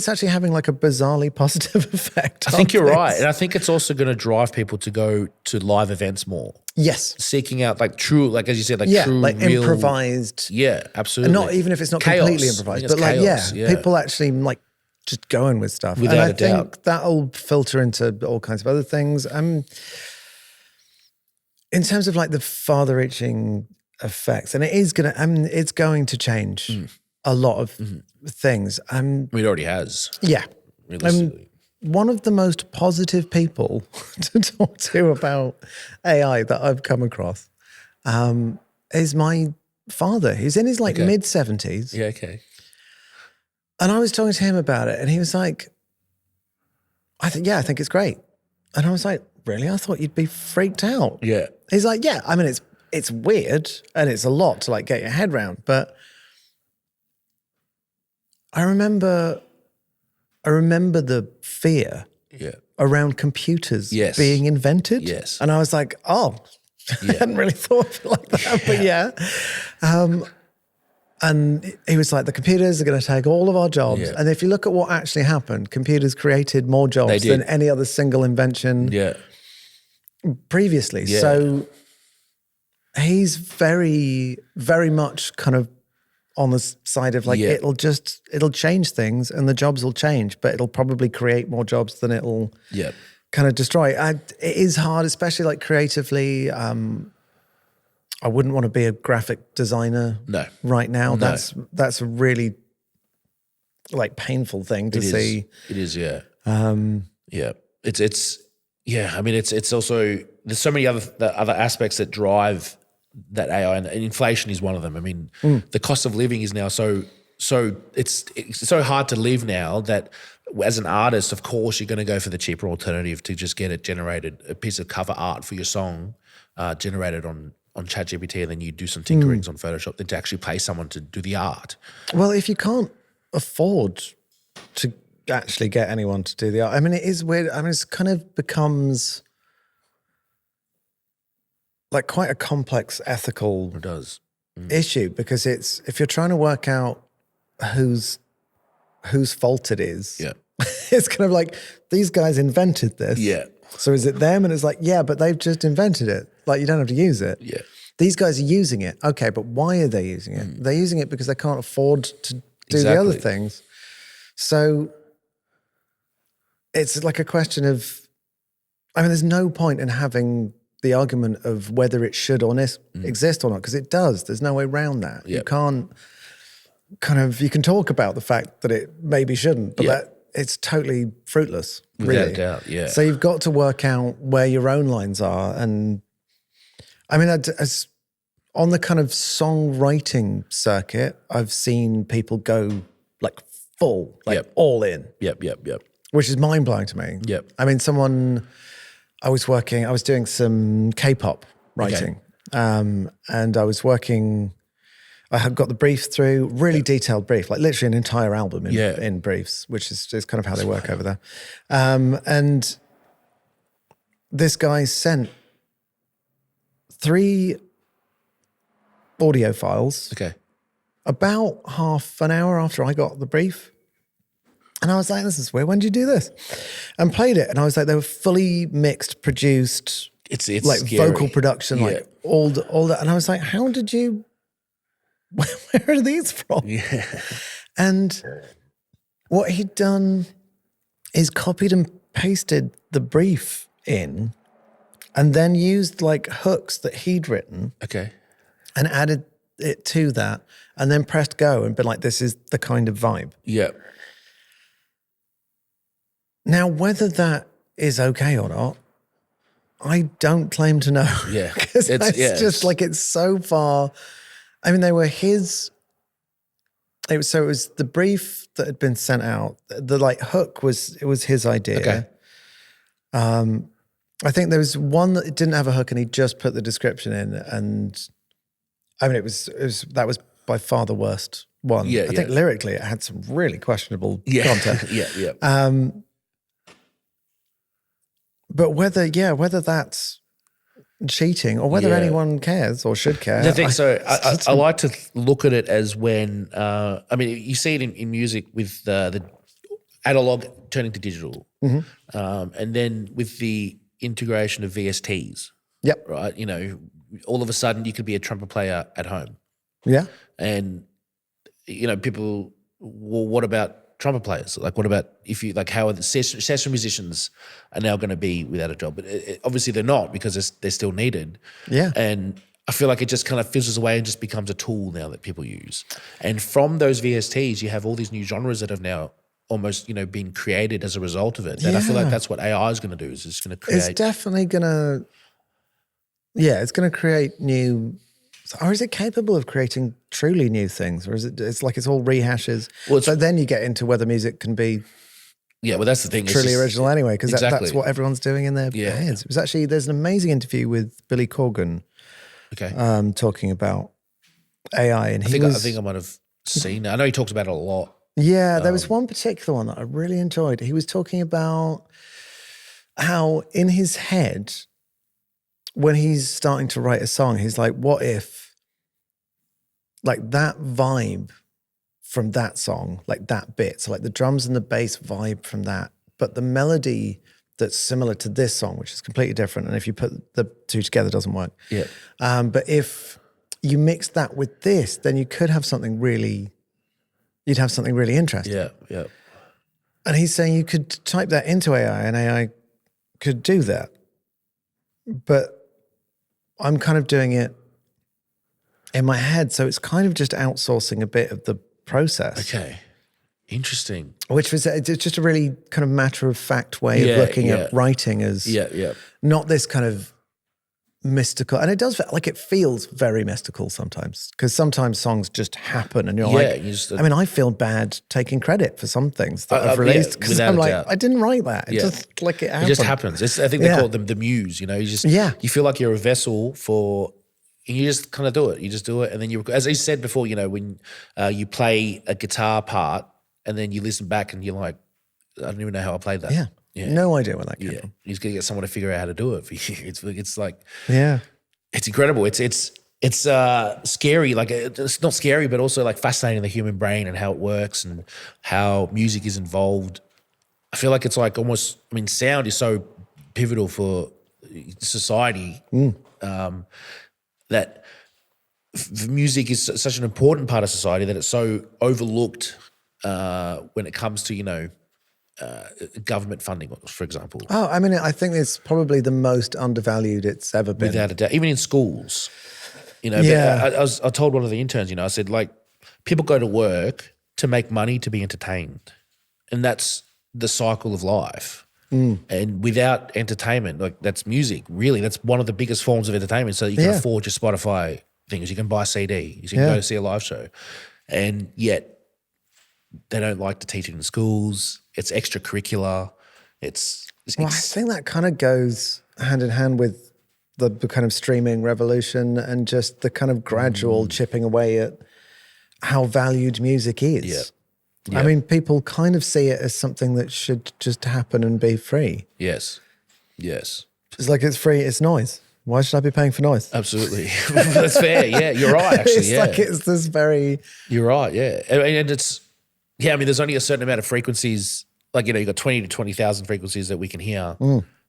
[SPEAKER 2] actually having like a bizarrely positive effect.
[SPEAKER 1] I think you're right. And I think it's also going to drive people to go to live events more.
[SPEAKER 2] Yes.
[SPEAKER 1] Seeking out like true, like as you said, like true,
[SPEAKER 2] like
[SPEAKER 1] real,
[SPEAKER 2] improvised.
[SPEAKER 1] Yeah, absolutely.
[SPEAKER 2] And not even if it's not completely improvised, but like, people actually like just going with stuff.
[SPEAKER 1] Without a doubt.
[SPEAKER 2] And I think that'll filter into all kinds of other things. In terms of like the farther-reaching effects, and it's going to change a lot of things.
[SPEAKER 1] It already has.
[SPEAKER 2] Yeah.
[SPEAKER 1] Realistically.
[SPEAKER 2] One of the most positive people to talk to about AI that I've come across is my father. He's in his like mid-70s.
[SPEAKER 1] Yeah, okay.
[SPEAKER 2] And I was talking to him about it, and he was like, I think it's great. And I was like, really? I thought you'd be freaked out.
[SPEAKER 1] Yeah.
[SPEAKER 2] He's like, yeah, I mean, it's weird and it's a lot to like get your head around, but I remember the fear around computers being invented.
[SPEAKER 1] Yes.
[SPEAKER 2] And I was like, I hadn't really thought of it like that, but and he was like, the computers are going to take all of our jobs. Yeah. And if you look at what actually happened, computers created more jobs than any other single invention previously. Yeah. So he's very, very much kind of on the side of like, it'll change things and the jobs will change, but it'll probably create more jobs than it'll kind of destroy. It is hard, especially like creatively. I wouldn't want to be a graphic designer right now. No. That's a really like painful thing to see.
[SPEAKER 1] It is, yeah. I mean, it's also, there's so many other aspects that drive that AI, and inflation is one of them. I mean, the cost of living is now so it's so hard to live now that as an artist, of course, you're going to go for the cheaper alternative to just get it generated, a piece of cover art for your song generated on ChatGPT, and then you do some tinkerings on Photoshop, than to actually pay someone to do the art.
[SPEAKER 2] Well, if you can't afford to actually get anyone to do the art, I mean, it is weird. I mean, it kind of becomes like quite a complex ethical issue, because it's, if you're trying to work out whose fault it is, it's kind of like, these guys invented this.
[SPEAKER 1] Yeah.
[SPEAKER 2] So is it them? And it's like, yeah, but they've just invented it. Like, you don't have to use it.
[SPEAKER 1] Yeah.
[SPEAKER 2] These guys are using it. Okay, but why are they using it? They're using it because they can't afford to do the other things. So it's like a question of, I mean, there's no point in having the argument of whether it should or exist or not, because it does. There's no way around that.
[SPEAKER 1] Yep.
[SPEAKER 2] You can't you can talk about the fact that it maybe shouldn't, but it's totally fruitless, really.
[SPEAKER 1] Without doubt, yeah.
[SPEAKER 2] So you've got to work out where your own lines are. And I mean, as on the kind of songwriting circuit, I've seen people go like full, like all in.
[SPEAKER 1] Yep.
[SPEAKER 2] Which is mind-blowing to me.
[SPEAKER 1] Yep.
[SPEAKER 2] I mean, I was doing some K-pop writing. And I had got the brief through, really detailed brief, like literally an entire album in briefs, which is kind of how they work over there. And this guy sent 3 audio files about half an hour after I got the brief. And I was like, this is weird. When did you do this? And played it. And I was like, they were fully mixed, produced.
[SPEAKER 1] It's
[SPEAKER 2] like
[SPEAKER 1] scary.
[SPEAKER 2] vocal production, like all that. And I was like, how did you, where are these from?
[SPEAKER 1] Yeah.
[SPEAKER 2] And what he'd done is copied and pasted the brief in and then used like hooks that he'd written.
[SPEAKER 1] Okay.
[SPEAKER 2] And added it to that and then pressed go and been like, this is the kind of vibe.
[SPEAKER 1] Yeah.
[SPEAKER 2] Now, whether that is okay or not, I don't claim to know.
[SPEAKER 1] Yeah.
[SPEAKER 2] Because it's just like, it's so far. I mean, they were his. It was the brief that had been sent out. The like hook was his idea.
[SPEAKER 1] Okay.
[SPEAKER 2] I think there was one that didn't have a hook and he just put the description in. And I mean, that was by far the worst one.
[SPEAKER 1] Yeah,
[SPEAKER 2] I think lyrically it had some really questionable content.
[SPEAKER 1] Yeah.
[SPEAKER 2] But whether that's cheating or whether anyone cares or should care.
[SPEAKER 1] I think so. I like to look at it as when, I mean, you see it in music with the analog turning to digital. And then with the integration of VSTs.
[SPEAKER 2] Yep.
[SPEAKER 1] Right? You know, all of a sudden you could be a trumpet player at home.
[SPEAKER 2] Yeah.
[SPEAKER 1] And, you know, people, well, what about trumpet players? Like, what about if you, like, how are the session musicians are now going to be without a job? But obviously they're not because they're still needed.
[SPEAKER 2] Yeah.
[SPEAKER 1] And I feel like it just kind of fizzles away and just becomes a tool now that people use. And from those VSTs, you have all these new genres that have now almost, you know, been created as a result of it. And I feel like that's what AI is going to do, is it's going to create.
[SPEAKER 2] It's definitely going to, it's going to create new, or is it capable of creating truly new things? Or is it's like it's all rehashes? Well, so then you get into whether music can be
[SPEAKER 1] that's the thing.
[SPEAKER 2] Truly original anyway, because
[SPEAKER 1] exactly.
[SPEAKER 2] that's what everyone's doing in their heads. It was actually, there's an amazing interview with Billy Corgan talking about AI. And I
[SPEAKER 1] think I might have seen that. I know he talks about it a lot.
[SPEAKER 2] Yeah, there was one particular one that I really enjoyed. He was talking about how in his head, when he's starting to write a song, he's like, what if like that vibe from that song, like that bit, so like the drums and the bass vibe from that, but the melody that's similar to this song, which is completely different, and if you put the two together, it doesn't work.
[SPEAKER 1] Yeah.
[SPEAKER 2] But if you mix that with this, then you could have something really, you'd have something really interesting.
[SPEAKER 1] Yeah, yeah.
[SPEAKER 2] And he's saying you could type that into AI and AI could do that. But I'm kind of doing it in my head. So it's kind of just outsourcing a bit of the process.
[SPEAKER 1] Okay. Interesting.
[SPEAKER 2] Which was, it's just a really kind of matter of fact way of looking at writing as not this kind of mystical. And it does, like, it feels very mystical sometimes, because sometimes songs just happen and you're like, I mean, I feel bad taking credit for some things that I've released because I'm like, I didn't write that. It just, like, it happened.
[SPEAKER 1] It just happens. I think they call it the muse, you know, you feel like you're a vessel for, and you just kind of do it. You just do it. And then you, as I said before, you know, when you play a guitar part and then you listen back and you're like, I don't even know how I played that.
[SPEAKER 2] Yeah. No idea where that came from.
[SPEAKER 1] He's going to get someone to figure out how to do it for you. It's like, it's incredible. It's scary. Like, it's not scary, but also like fascinating, the human brain and how it works and how music is involved. I feel like it's like almost, I mean, sound is so pivotal for society. That music is such an important part of society that it's so overlooked when it comes to government funding, for example.
[SPEAKER 2] Oh, I mean, I think it's probably the most undervalued it's ever been.
[SPEAKER 1] Without a doubt, even in schools.
[SPEAKER 2] Yeah.
[SPEAKER 1] I told one of the interns, I said, like, people go to work to make money to be entertained, and that's the cycle of life. And without entertainment, like that's music, really, that's one of the biggest forms of entertainment. So you can afford your Spotify things, you can buy CDs, you can go to see a live show, and yet they don't like to teach it in schools. It's extracurricular.
[SPEAKER 2] Well, I think that kind of goes hand in hand with the kind of streaming revolution and just the kind of gradual chipping away at how valued music is.
[SPEAKER 1] Yeah.
[SPEAKER 2] I mean, people kind of see it as something that should just happen and be free.
[SPEAKER 1] Yes.
[SPEAKER 2] It's like it's free, it's noise. Why should I be paying for noise?
[SPEAKER 1] Absolutely. That's fair. Yeah, you're right, actually.
[SPEAKER 2] It's like it's this very...
[SPEAKER 1] You're right, yeah. And it's... Yeah, I mean, there's only a certain amount of frequencies. Like, you've got 20 to 20,000 frequencies that we can hear.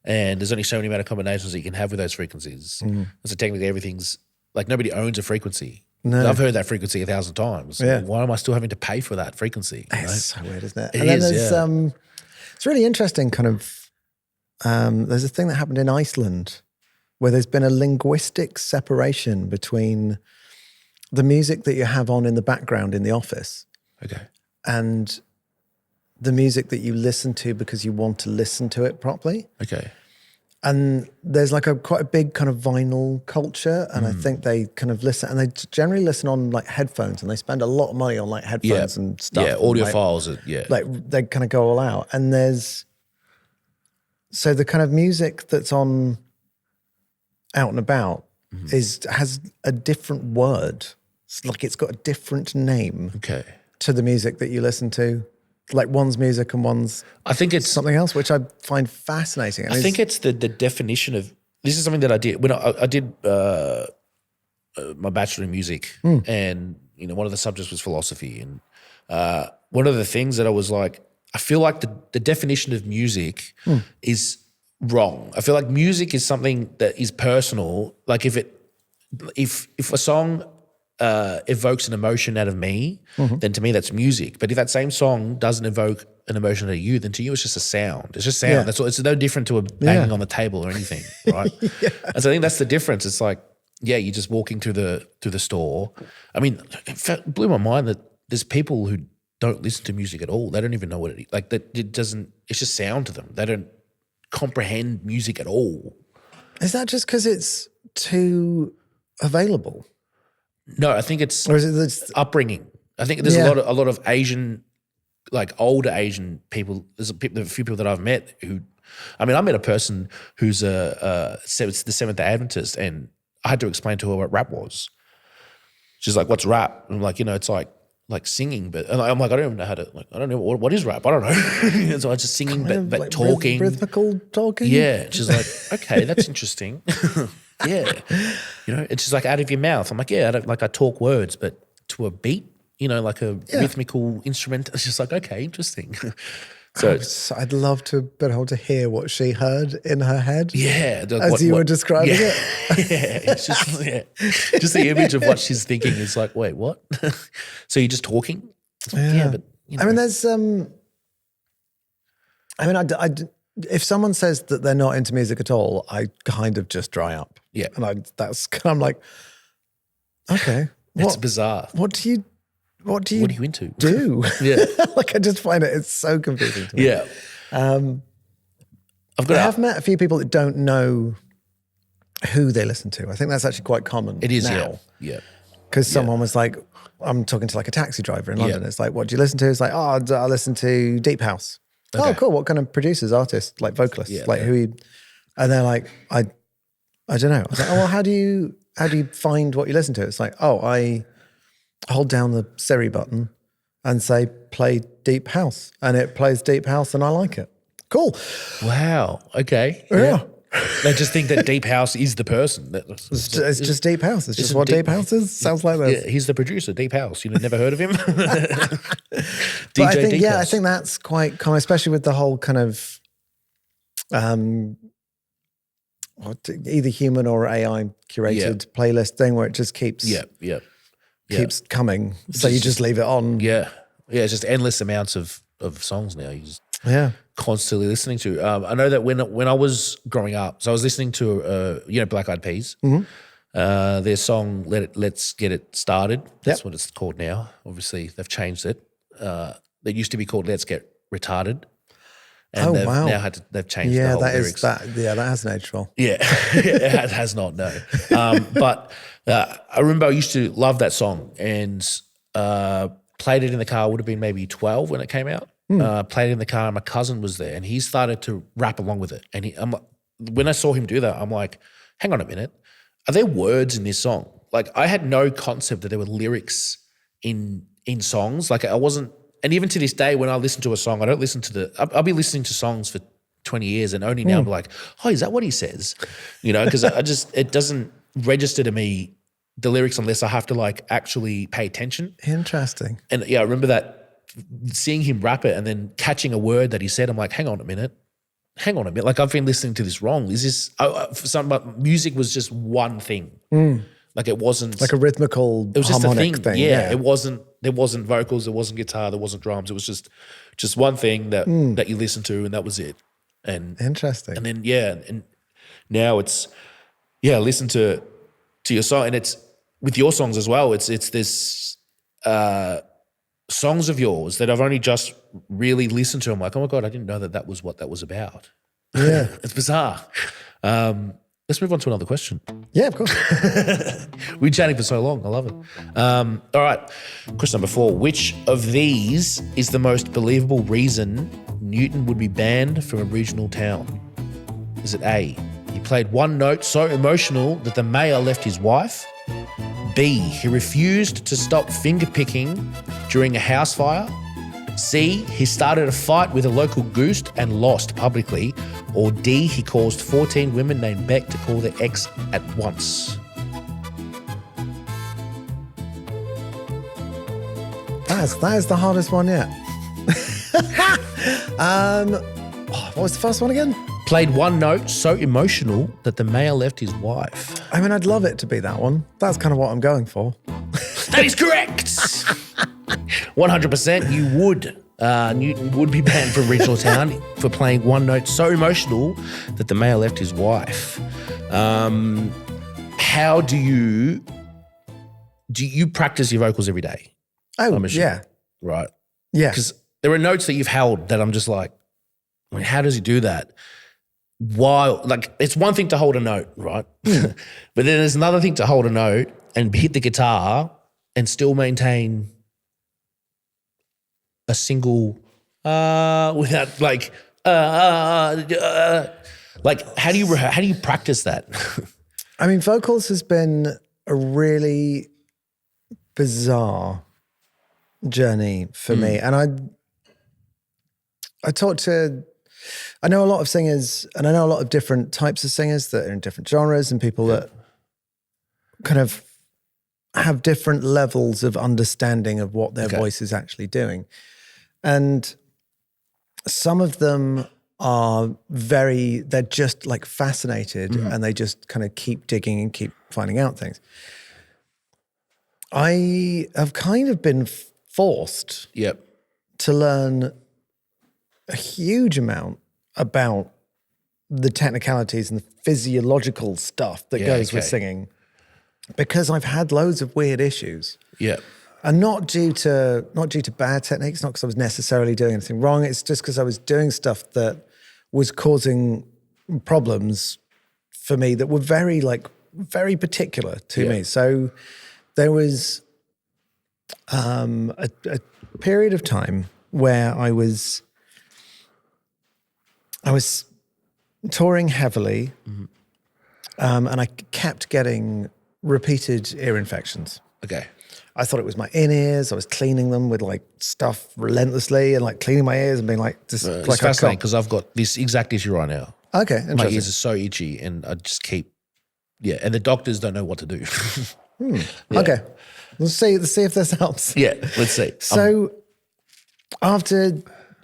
[SPEAKER 1] And there's only so many amount of combinations that you can have with those frequencies. And so technically everything's... Like, nobody owns a frequency.
[SPEAKER 2] No.
[SPEAKER 1] I've heard that frequency 1,000 times.
[SPEAKER 2] Yeah.
[SPEAKER 1] Why am I still having to pay for that frequency?
[SPEAKER 2] It's so weird, isn't it?
[SPEAKER 1] It
[SPEAKER 2] and then
[SPEAKER 1] is,
[SPEAKER 2] there's, it's really interesting kind of, there's a thing that happened in Iceland where there's been a linguistic separation between the music that you have on in the background in the office and the music that you listen to because you want to listen to it properly. And there's like quite a big kind of vinyl culture, and I think they kind of listen, and they generally listen on like headphones, and they spend a lot of money on like headphones and stuff.
[SPEAKER 1] Yeah, audiophiles.
[SPEAKER 2] Like they kind of go all out. And so the kind of music that's on out and about has a different word. It's like it's got a different name to the music that you listen to. Like one's music and one's something else, which I find fascinating.
[SPEAKER 1] I think it's the definition of, this is something that I did when I did my bachelor in music, and one of the subjects was philosophy, and one of the things that I was like, I feel like the definition of music is wrong. I feel like music is something that is personal. Like if a song evokes an emotion out of me, then to me that's music. But if that same song doesn't evoke an emotion out of you, then to you it's just a sound. It's just sound. That's all. It's no different to a banging on the table or anything, right? And so I think that's the difference. It's like, you're just walking through the store. I mean, it blew my mind that there's people who don't listen to music at all. They don't even know what it is. Like that, it doesn't. It's just sound to them. They don't comprehend music at all.
[SPEAKER 2] Is that just because it's too available?
[SPEAKER 1] No, I think it's
[SPEAKER 2] or is it this
[SPEAKER 1] upbringing. I think there's a lot of Asian, like older Asian people. There's a few people that I've met who, I mean, I met a person who's the Seventh-day Adventist, and I had to explain to her what rap was. She's like, "What's rap?" And I'm like, it's like singing, but and I'm like, I don't even know how to. Like, I don't know what is rap. I don't know. So I was just singing, but
[SPEAKER 2] like
[SPEAKER 1] talking,
[SPEAKER 2] rhythmical talking.
[SPEAKER 1] Yeah, she's like, okay, that's interesting. Yeah, it's just like out of your mouth. I'm like, I don't like I talk words, but to a beat, like a rhythmical instrument. It's just like, okay, interesting. So
[SPEAKER 2] I'd love to be able to hear what she heard in her head.
[SPEAKER 1] Yeah,
[SPEAKER 2] as you were describing it.
[SPEAKER 1] It's just the image of what she's thinking is like, wait, what? So you're just talking? But
[SPEAKER 2] I mean, there's if someone says that they're not into music at all, I kind of just dry up.
[SPEAKER 1] Yeah.
[SPEAKER 2] And I'm like, okay.
[SPEAKER 1] It's bizarre.
[SPEAKER 2] What are you
[SPEAKER 1] into?
[SPEAKER 2] Do?
[SPEAKER 1] Yeah.
[SPEAKER 2] Like I just find it's so confusing to me.
[SPEAKER 1] Yeah.
[SPEAKER 2] I have met a few people that don't know who they listen to. I think that's actually quite common.
[SPEAKER 1] It is
[SPEAKER 2] now.
[SPEAKER 1] Yeah.
[SPEAKER 2] Because someone was like, I'm talking to like a taxi driver in London. It's like, what do you listen to? It's like, I listen to Deep House. Okay. Oh, cool. What kind of producers, artists, like vocalists? And they're like, I don't know. I was like, oh, well, how do you find what you listen to? It's like, I hold down the Siri button and say, play Deep House. And it plays Deep House and I like it. Cool.
[SPEAKER 1] Wow. Okay.
[SPEAKER 2] Yeah.
[SPEAKER 1] They just think that Deep House is the person.
[SPEAKER 2] It's just Deep House. It's just what Deep House is. Sounds like this.
[SPEAKER 1] Yeah, he's the producer, Deep House. Never heard of him?
[SPEAKER 2] But I think, I think that's quite common, especially with the whole kind of either human or AI curated playlist thing where it just keeps coming. So you just leave it on.
[SPEAKER 1] Yeah. Yeah, it's just endless amounts of songs now. You just constantly listening to. I know that when I was growing up, so I was listening to Black Eyed Peas. Their song "Let's Get It Started." That's what it's called now. Obviously, they've changed it. It used to be called "Let's Get Retarded." And they've changed the whole lyrics.
[SPEAKER 2] That hasn't aged well.
[SPEAKER 1] Yeah, it has not, no. But I remember I used to love that song and played it in the car. I would have been maybe 12 when it came out. Played it in the car and my cousin was there and he started to rap along with it. And when I saw him do that, I'm like, hang on a minute. Are there words in this song? Like I had no concept that there were lyrics in songs. Like I wasn't. And even to this day, when I listen to a song, I don't listen to I'll be listening to songs for 20 years and only now I'm like, oh, is that what he says? Because it doesn't register to me the lyrics unless I have to like actually pay attention.
[SPEAKER 2] Interesting.
[SPEAKER 1] And I remember that seeing him rap it and then catching a word that he said, I'm like, hang on a minute. Like I've been listening to this wrong. Is this, music was just one thing. Like it wasn't
[SPEAKER 2] like a rhythmical
[SPEAKER 1] it was just
[SPEAKER 2] harmonic
[SPEAKER 1] a thing. Yeah. There wasn't vocals, there wasn't guitar, there wasn't drums. It was just one thing that you listened to and that was it. And
[SPEAKER 2] interesting.
[SPEAKER 1] And then and now it's listen to your song and it's with your songs as well. It's this songs of yours that I've only just really listened to. I'm like, oh my God, I didn't know that was what that was about.
[SPEAKER 2] Yeah.
[SPEAKER 1] It's bizarre. Let's move on to another question.
[SPEAKER 2] Yeah, of course.
[SPEAKER 1] We've been chatting for so long. I love it. All right. Question number 4. Which of these is the most believable reason Newton would be banned from a regional town? Is it A, he played one note so emotional that the mayor left his wife? B, he refused to stop finger picking during a house fire? C, he started a fight with a local goose and lost publicly? Or D, he caused 14 women named Beck to call their ex at once?
[SPEAKER 2] That is the hardest one yet. What was the first one again?
[SPEAKER 1] Played one note so emotional that the mayor left his wife.
[SPEAKER 2] I mean, I'd love it to be that one. That's kind of what I'm going for.
[SPEAKER 1] That is correct. 100% you would. Newton would be banned from regional town for playing one note so emotional that the mayor left his wife. How do you practice your vocals every day?
[SPEAKER 2] Oh, yeah.
[SPEAKER 1] Right.
[SPEAKER 2] Yeah.
[SPEAKER 1] Because there are notes that you've held that I'm just like, I mean, how does he do that? While, like, it's one thing to hold a note, right? But then there's another thing to hold a note and hit the guitar and still maintain a single without like how do you practice that?
[SPEAKER 2] I mean, vocals has been a really bizarre journey for me, and I know a lot of singers, and I know a lot of different types of singers that are in different genres, and people that kind of have different levels of understanding of what their voice is actually doing. And some of them they're just like fascinated and they just kind of keep digging and keep finding out things. I have kind of been forced to learn a huge amount about the technicalities and the physiological stuff that goes with singing, because I've had loads of weird issues.
[SPEAKER 1] Yeah.
[SPEAKER 2] And not due to bad techniques, not because I was necessarily doing anything wrong. It's just because I was doing stuff that was causing problems for me that were very particular to me. So there was a period of time where I was touring heavily, and I kept getting repeated ear infections.
[SPEAKER 1] Okay.
[SPEAKER 2] I thought it was my in-ears. I was cleaning them with like stuff relentlessly and like cleaning my ears and being like, just
[SPEAKER 1] it's
[SPEAKER 2] like
[SPEAKER 1] fascinating because I've got this exact issue right now.
[SPEAKER 2] Okay, interesting.
[SPEAKER 1] My ears are so itchy and I just keep, and the doctors don't know what to do.
[SPEAKER 2] Okay, let's see if this helps.
[SPEAKER 1] Yeah, let's see.
[SPEAKER 2] So after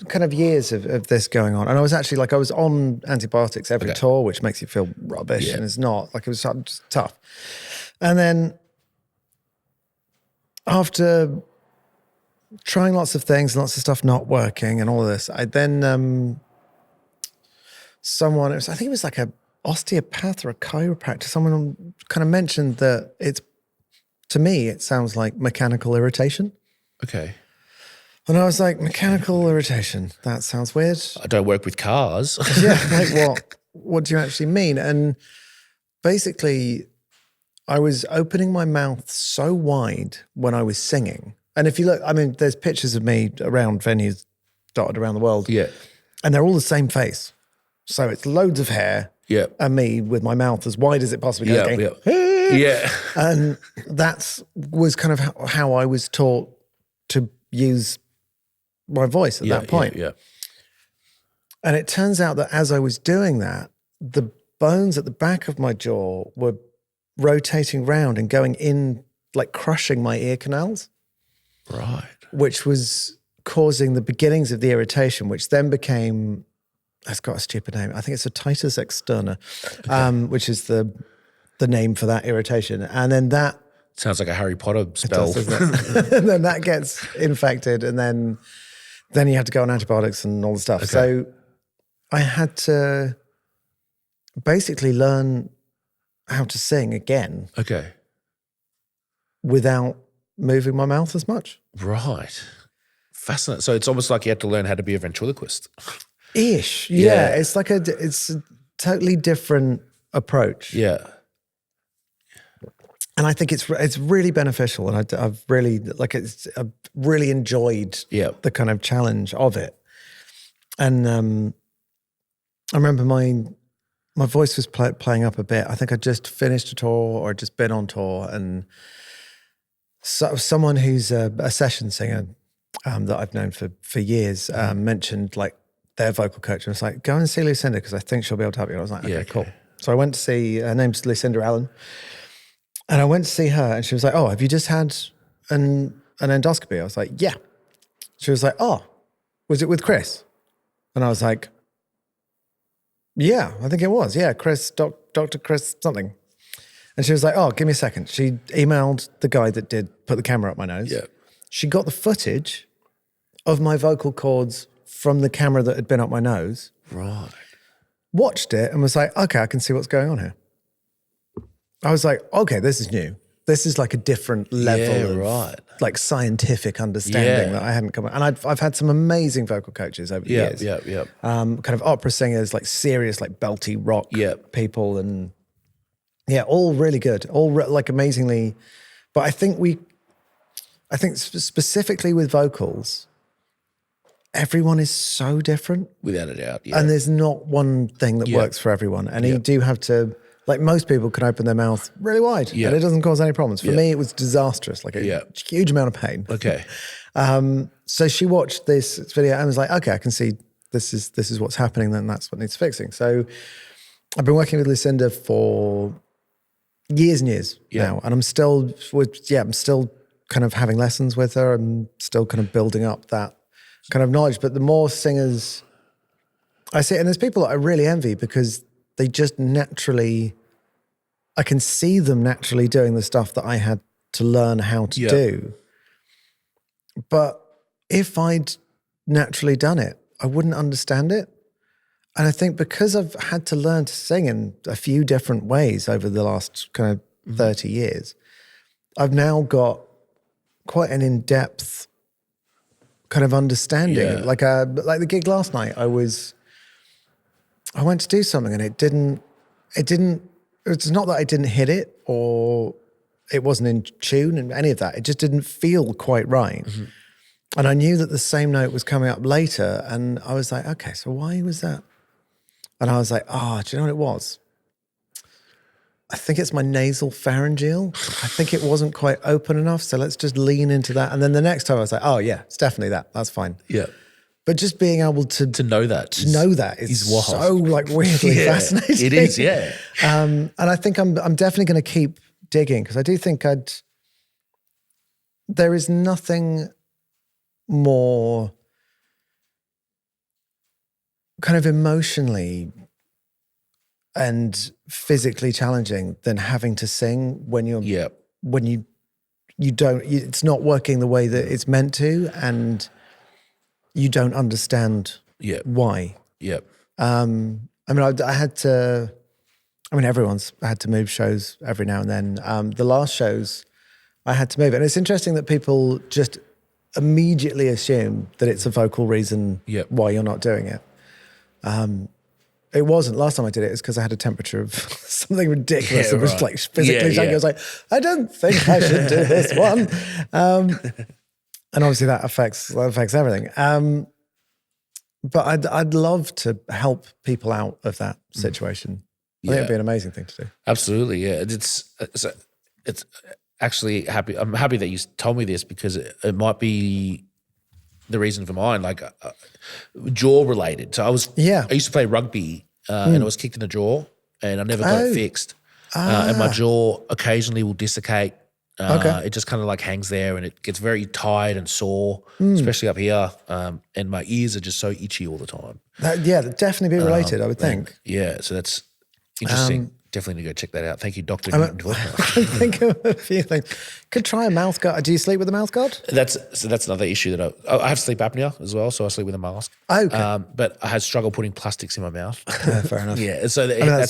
[SPEAKER 2] kind of years of this going on. And I was actually I was on antibiotics every tour, which makes you feel rubbish. And it's not it was just tough. And then after trying lots of things, lots of stuff not working and all of this, I then, I think it was like a osteopath or a chiropractor, someone kind of mentioned that to me, it sounds like mechanical irritation.
[SPEAKER 1] Okay.
[SPEAKER 2] And I was like, mechanical irritation, that sounds weird.
[SPEAKER 1] I don't work with cars.
[SPEAKER 2] Yeah, like what do you actually mean? And basically, I was opening my mouth so wide when I was singing. And if you look, I mean, there's pictures of me around venues dotted around the world.
[SPEAKER 1] Yeah.
[SPEAKER 2] And they're all the same face. So it's loads of hair.
[SPEAKER 1] Yeah.
[SPEAKER 2] And me with my mouth as wide as it possibly can.
[SPEAKER 1] Yeah.
[SPEAKER 2] And was kind of how I was taught to use my voice at that point.
[SPEAKER 1] Yeah.
[SPEAKER 2] And it turns out that as I was doing that, the bones at the back of my jaw were rotating round and going in, like crushing my ear canals.
[SPEAKER 1] Right.
[SPEAKER 2] Which was causing the beginnings of the irritation, which then became, it's got a stupid name. I think it's otitis externa, which is the name for that irritation. And then that...
[SPEAKER 1] Sounds like a Harry Potter spell.
[SPEAKER 2] It does, doesn't it? And then that gets infected and then you have to go on antibiotics and all the stuff.
[SPEAKER 1] Okay.
[SPEAKER 2] So I had to basically learn how to sing again.
[SPEAKER 1] Okay.
[SPEAKER 2] Without moving my mouth as much.
[SPEAKER 1] Right. Fascinating. So it's almost like you had to learn how to be a ventriloquist.
[SPEAKER 2] Ish. Yeah. It's like it's a totally different approach.
[SPEAKER 1] Yeah.
[SPEAKER 2] And I think it's really beneficial. And I've really, I've really enjoyed the kind of challenge of it. And I remember my voice was playing up a bit. I think I just finished a tour or just been on tour, and so someone who's a session singer that I've known for years mentioned like their vocal coach, and was like, go and see Lucinda because I think she'll be able to help you. I was like, okay, cool. So I went to see, her name's Lucinda Allen, and I went to see her, and she was like, oh, have you just had an endoscopy? I was like, yeah. She was like, oh, was it with Chris? And I was like, yeah, I think it was. Yeah, Chris, Dr. Chris something. And she was like, oh, give me a second. She emailed the guy that put the camera up my nose.
[SPEAKER 1] Yeah.
[SPEAKER 2] She got the footage of my vocal cords from the camera that had been up my nose.
[SPEAKER 1] Right.
[SPEAKER 2] Watched it and was like, okay, I can see what's going on here. I was like, okay, this is new. This is like a different level of like scientific understanding that I hadn't come. And I've had some amazing vocal coaches over the years.
[SPEAKER 1] Yeah.
[SPEAKER 2] Kind of opera singers, like serious, like belty rock people, and all really good, like amazingly. But I think specifically with vocals, everyone is so different.
[SPEAKER 1] Without a doubt, yeah.
[SPEAKER 2] And there's not one thing that works for everyone. And you do have to, like most people can open their mouth really wide and it doesn't cause any problems. For me, it was disastrous, like a huge amount of pain.
[SPEAKER 1] Okay.
[SPEAKER 2] So she watched this video and was like, okay, I can see this is what's happening, then that's what needs fixing. So I've been working with Lucinda for years and years now. And I'm still kind of having lessons with her. I'm still kind of building up that kind of knowledge. But the more singers I see, and there's people that I really envy because they just naturally, I can see them naturally doing the stuff that I had to learn how to do. But if I'd naturally done it, I wouldn't understand it. And I think because I've had to learn to sing in a few different ways over the last kind of 30 years, I've now got quite an in-depth kind of understanding.
[SPEAKER 1] Yeah.
[SPEAKER 2] Like the gig last night, I went to do something and it's not that I didn't hit it or it wasn't in tune and any of that. It just didn't feel quite right. Mm-hmm. And I knew that the same note was coming up later and I was like, okay, so why was that? And I was like, do you know what it was? I think it's my nasal pharyngeal. I think it wasn't quite open enough, so let's just lean into that. And then the next time I was like, oh yeah, it's definitely that. That's fine.
[SPEAKER 1] Yeah.
[SPEAKER 2] But just being able to
[SPEAKER 1] know that
[SPEAKER 2] is so like weirdly fascinating.
[SPEAKER 1] It is, yeah.
[SPEAKER 2] And I think I'm definitely going to keep digging because I do think there is nothing more kind of emotionally and physically challenging than having to sing when you don't, it's not working the way that it's meant to, and you don't understand why.
[SPEAKER 1] Yep.
[SPEAKER 2] I mean, I had to, everyone's had to move shows every now and then. The last shows I had to move. And it's interesting that people just immediately assume that it's a vocal reason why you're not doing it. It wasn't. Last time I did it was because I had a temperature of something ridiculous. It was like physically shaking. I was like, I don't think I should do this one. And obviously that affects everything. But I'd love to help people out of that situation. I think it'd be an amazing thing to do.
[SPEAKER 1] Absolutely, yeah. It's actually happy. I'm happy that you told me this because it might be the reason for mine, like jaw related. So I used to play rugby and I was kicked in the jaw and I never got it fixed. And my jaw occasionally will dissecate. It just kind of like hangs there and it gets very tired and sore, especially up here. And my ears are just so itchy all the time.
[SPEAKER 2] That'd definitely be related, I would think.
[SPEAKER 1] Yeah, so that's interesting. Definitely need to go check that out. Thank you, Dr. Newton Faulkner.
[SPEAKER 2] I think of a few things. Could try a mouth guard. Do you sleep with a mouth guard?
[SPEAKER 1] That's another issue that I have sleep apnea as well, so I sleep with a mask.
[SPEAKER 2] Okay.
[SPEAKER 1] But I had struggle putting plastics in my mouth.
[SPEAKER 2] Fair enough.
[SPEAKER 1] Yeah, so when I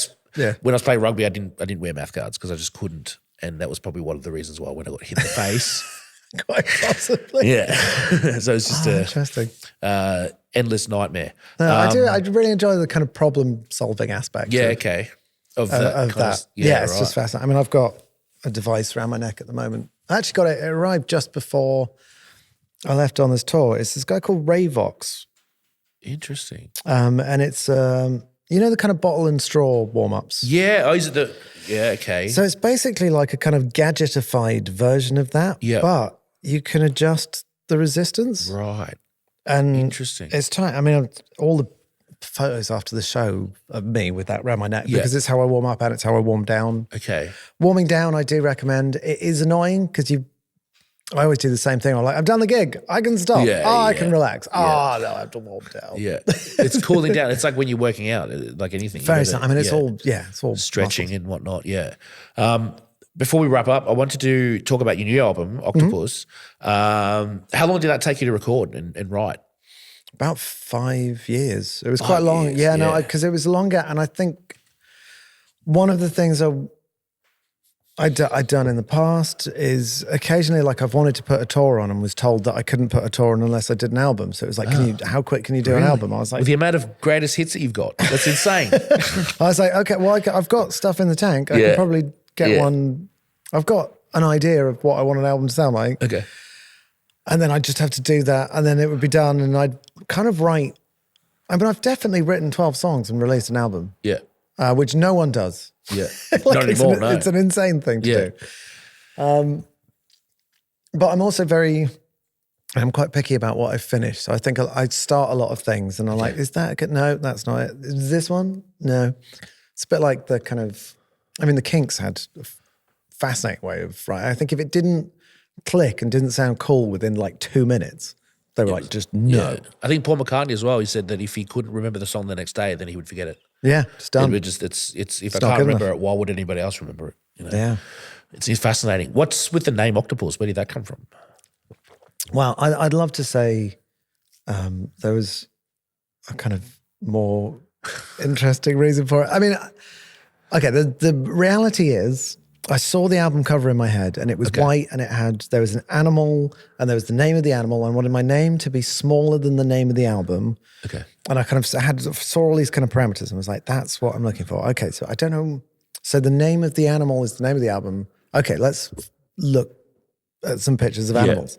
[SPEAKER 1] was playing rugby, I didn't wear mouth guards because I just couldn't, and that was probably one of the reasons why when I got hit in the face.
[SPEAKER 2] Quite possibly.
[SPEAKER 1] Yeah. So it's just
[SPEAKER 2] interesting.
[SPEAKER 1] Endless nightmare.
[SPEAKER 2] No, I really enjoy the kind of problem solving aspect.
[SPEAKER 1] Yeah. Okay. Of that.
[SPEAKER 2] It's just fascinating. I mean, I've got a device around my neck at the moment. I actually got it. It arrived just before I left on this tour. It's this guy called Ravox.
[SPEAKER 1] Interesting.
[SPEAKER 2] And it's the kind of bottle and straw warm ups.
[SPEAKER 1] Yeah. Oh, is it okay.
[SPEAKER 2] So it's basically like a kind of gadgetified version of that.
[SPEAKER 1] Yeah.
[SPEAKER 2] But you can adjust the resistance.
[SPEAKER 1] Right.
[SPEAKER 2] And
[SPEAKER 1] interesting.
[SPEAKER 2] It's tight. I mean, all the photos after the show of me with that around my neck because it's how I warm up and it's how I warm down.
[SPEAKER 1] Okay.
[SPEAKER 2] Warming down, I do recommend. It is annoying because I always do the same thing. I'm like, I've done the gig. I can stop. I can relax. No, I have to warm down.
[SPEAKER 1] Yeah. It's cooling down. It's like when you're working out, like anything.
[SPEAKER 2] It's all
[SPEAKER 1] stretching
[SPEAKER 2] muscles.
[SPEAKER 1] and whatnot. Yeah. Before we wrap up, I wanted to talk about your new album, Octopus. How long did that take you to record and write?
[SPEAKER 2] About 5 years. It was quite long. Because it was longer. And I think one of the things I'd done in the past is occasionally, like, I've wanted to put a tour on and was told that I couldn't put a tour on unless I did an album. So it was like, how quick can you do an album? I was like,
[SPEAKER 1] with the amount of greatest hits that you've got, that's insane.
[SPEAKER 2] I was like, okay, well, I've got stuff in the tank. I can probably get one. I've got an idea of what I want an album to sound like.
[SPEAKER 1] Okay.
[SPEAKER 2] And then I'd just have to do that and then it would be done and I'd kind of write. I mean, I've definitely written 12 songs and released an album.
[SPEAKER 1] Yeah.
[SPEAKER 2] Which no one does.
[SPEAKER 1] Yeah.
[SPEAKER 2] Not anymore, no. It's an insane thing to do. But I'm also I'm quite picky about what I finish. So I think I start a lot of things and I'm like, is that good? No, that's not it. Is this one? No. It's a bit like the kind of, the Kinks had a fascinating way of writing. I think if it didn't click and didn't sound cool within like 2 minutes, they were like, just no.
[SPEAKER 1] Yeah. I think Paul McCartney as well, he said that if he couldn't remember the song the next day, then he would forget it.
[SPEAKER 2] Yeah, it's done.
[SPEAKER 1] If I can't remember it, why would anybody else remember it?
[SPEAKER 2] Yeah.
[SPEAKER 1] It's fascinating. What's with the name Octopus? Where did that come from?
[SPEAKER 2] Well, I'd love to say there was a kind of more interesting reason for it. I mean, okay, the reality is I saw the album cover in my head and it was white and there was an animal and there was the name of the animal and I wanted my name to be smaller than the name of the album.
[SPEAKER 1] Okay.
[SPEAKER 2] And I kind of saw all these kind of parameters and was like, that's what I'm looking for. Okay, so I don't know. So the name of the animal is the name of the album. Okay, let's look at some pictures of animals.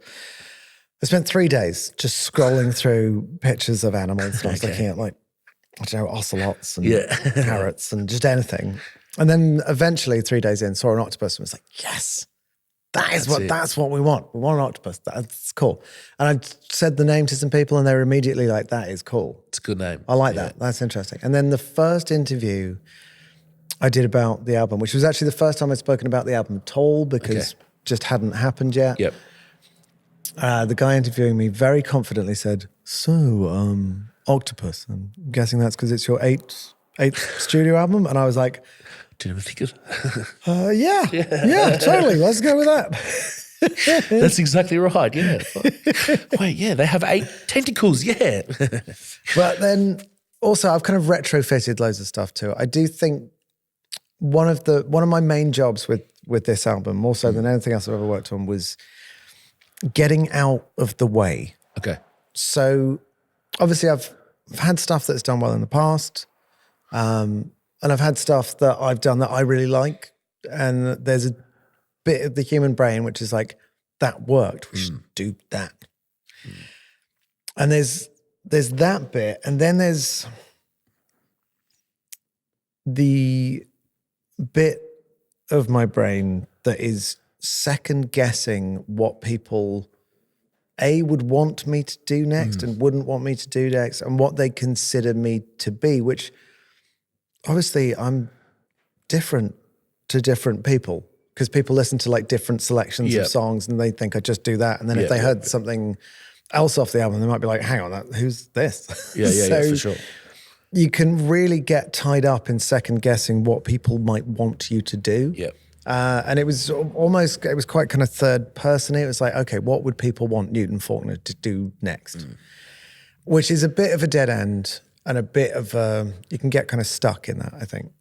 [SPEAKER 2] I spent 3 days just scrolling through pictures of animals and I was looking at like, I don't know, ocelots and parrots and just anything. And then eventually 3 days in, saw an octopus and was like, yes, that's what we want. We want an octopus. That's cool. And I said the name to some people and they were immediately like, that is cool.
[SPEAKER 1] It's a good name.
[SPEAKER 2] I like that. That's interesting. And then the first interview I did about the album, which was actually the first time I'd spoken about the album at all because just hadn't happened yet.
[SPEAKER 1] Yep.
[SPEAKER 2] The guy interviewing me very confidently said, so Octopus. I'm guessing that's because it's your eighth studio album. And I was like,
[SPEAKER 1] Didn't even think of
[SPEAKER 2] yeah, totally. Let's go with that.
[SPEAKER 1] That's exactly right. Yeah. Wait, yeah, they have 8 tentacles. Yeah.
[SPEAKER 2] But then also I've kind of retrofitted loads of stuff too. I do think one of my main jobs with this album, more so than anything else I've ever worked on, was getting out of the way.
[SPEAKER 1] Okay.
[SPEAKER 2] So obviously I've had stuff that's done well in the past, and I've had stuff that I've done that I really like, and there's a bit of the human brain which is like, that worked, we should do that. And there's that bit, and then there's the bit of my brain that is second guessing what people would want me to do next and wouldn't want me to do next, and what they consider me to be, which obviously I'm different to different people, because people listen to like different selections of songs and they think I just do that. And then if they heard something else off the album, they might be like, hang on, who's this?
[SPEAKER 1] Yeah, for sure.
[SPEAKER 2] You can really get tied up in second guessing what people might want you to do.
[SPEAKER 1] Yeah.
[SPEAKER 2] And it was quite kind of third person. It was like, okay, what would people want Newton Faulkner to do next? Which is a bit of a dead end and a bit of you can get kind of stuck in that, I think.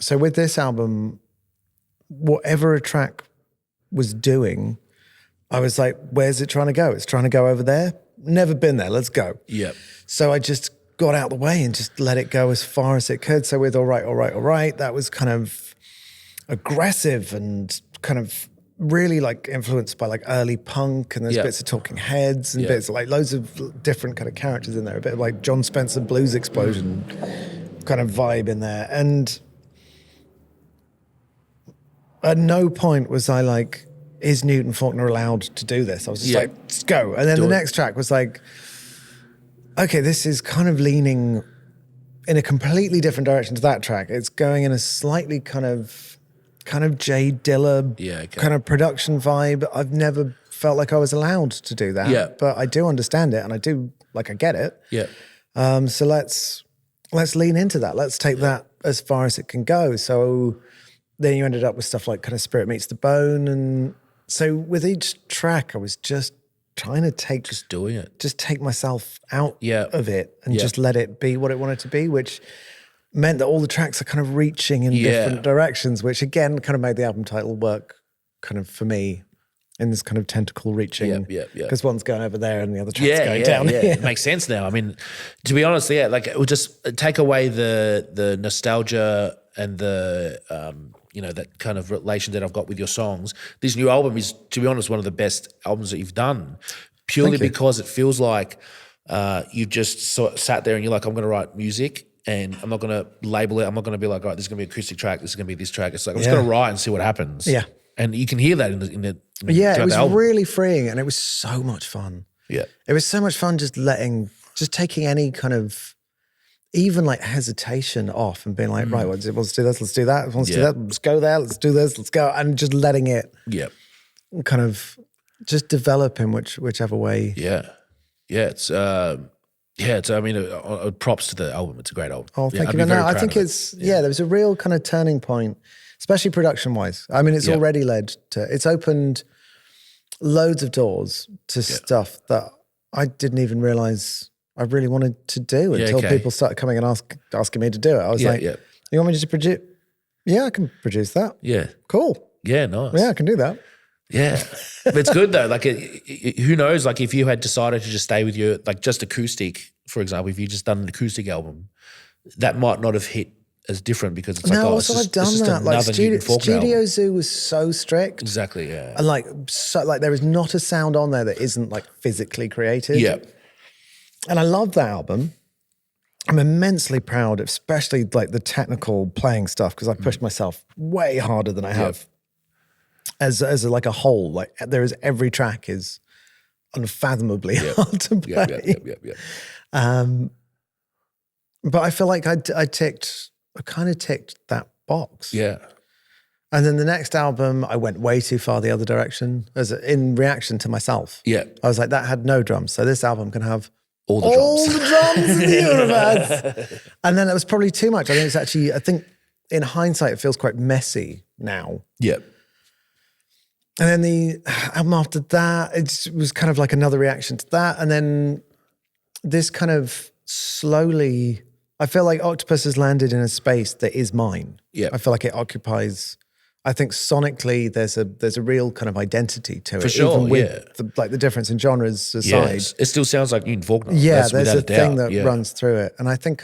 [SPEAKER 2] So with this album, whatever a track was doing, I was like, where's it trying to go? It's trying to go over there. Never been there. Let's go.
[SPEAKER 1] Yeah.
[SPEAKER 2] So I just got out of the way and just let it go as far as it could. So with All Right, that was kind of aggressive and kind of really like influenced by like early punk, and there's bits of Talking Heads and bits of like loads of different kind of characters in there, a bit of like John Spencer Blues Explosion kind of vibe in there. And at no point was I like, is Newton Faulkner allowed to do this? I was just like, let's go. And then the next track was like, okay, this is kind of leaning in a completely different direction to that track. It's going in a slightly kind of Jay Dilla kind of production vibe. I've never felt like I was allowed to do that, but I do understand it, and I get it. Yeah. So let's lean into that. Let's take that as far as it can go. So then you ended up with stuff like kind of Spirit Meets the Bone, and so with each track, I was just trying to take myself out of it and just let it be what it wanted to be, which meant that all the tracks are kind of reaching in different directions, which again kind of made the album title work kind of for me in this kind of tentacle reaching. Because one's going over there and the other track's going down here.
[SPEAKER 1] It makes sense now. I mean, to be honest, like it would just take away the nostalgia and the that kind of relation that I've got with your songs. This new album is, to be honest, one of the best albums that you've done, purely because it feels like you've just sat there and you're like, I'm going to write music, and I'm not going to label it. I'm not going to be like, all right, this is going to be an acoustic track. This is going to be this track. It's like, I'm just going to write and see what happens. Yeah. And you can hear that in the
[SPEAKER 2] it was really freeing, and it was so much fun. Yeah. It was so much fun just taking any kind of even like hesitation off and being like, right, let's do this, let's do that. Let's do that, let's go there, let's do this, let's go. And just letting it kind of just develop in whichever way.
[SPEAKER 1] Yeah. It's I mean, props to the album. It's a great album.
[SPEAKER 2] Oh, thank you. No, I think it's, there was a real kind of turning point, especially production-wise. I mean, it's already led to, it's opened loads of doors to stuff that I didn't even realize I really wanted to do until people started coming and asking me to do it. I was like, you want me to produce? Yeah, I can produce that. Yeah. Cool.
[SPEAKER 1] Yeah, nice.
[SPEAKER 2] Yeah, I can do that.
[SPEAKER 1] Yeah. But it's good though. Like, who knows, like if you had decided to just stay with your, like just acoustic, for example, if you just done an acoustic album, that might not have hit as different because it's like,
[SPEAKER 2] also I've done that. Like Studio Zoo was so strict.
[SPEAKER 1] Exactly, yeah.
[SPEAKER 2] And like there is not a sound on there that isn't like physically created. Yeah. And I love that album. I'm immensely proud, especially like the technical playing stuff, because I pushed myself way harder than I have as like a whole. Like every track is unfathomably hard to play. But I feel like I kind of ticked that box. Yeah. And then the next album, I went way too far the other direction in reaction to myself. Yeah. I was like, that had no drums. So this album can have
[SPEAKER 1] all the
[SPEAKER 2] all
[SPEAKER 1] drums.
[SPEAKER 2] the drums in the universe. And then that was probably too much. I think in hindsight, it feels quite messy now.
[SPEAKER 1] Yeah.
[SPEAKER 2] And then the album after that, it was kind of like another reaction to that. And then this kind of slowly, I feel like Octopus has landed in a space that is mine.
[SPEAKER 1] Yeah.
[SPEAKER 2] I feel like it occupies, I think sonically there's a real kind of identity to it.
[SPEAKER 1] For sure,
[SPEAKER 2] even with the difference in genres aside.
[SPEAKER 1] Yes. It still sounds like Newton Faulkner.
[SPEAKER 2] Yeah,
[SPEAKER 1] That's
[SPEAKER 2] there's a
[SPEAKER 1] without
[SPEAKER 2] thing
[SPEAKER 1] doubt.
[SPEAKER 2] that runs through it. And I think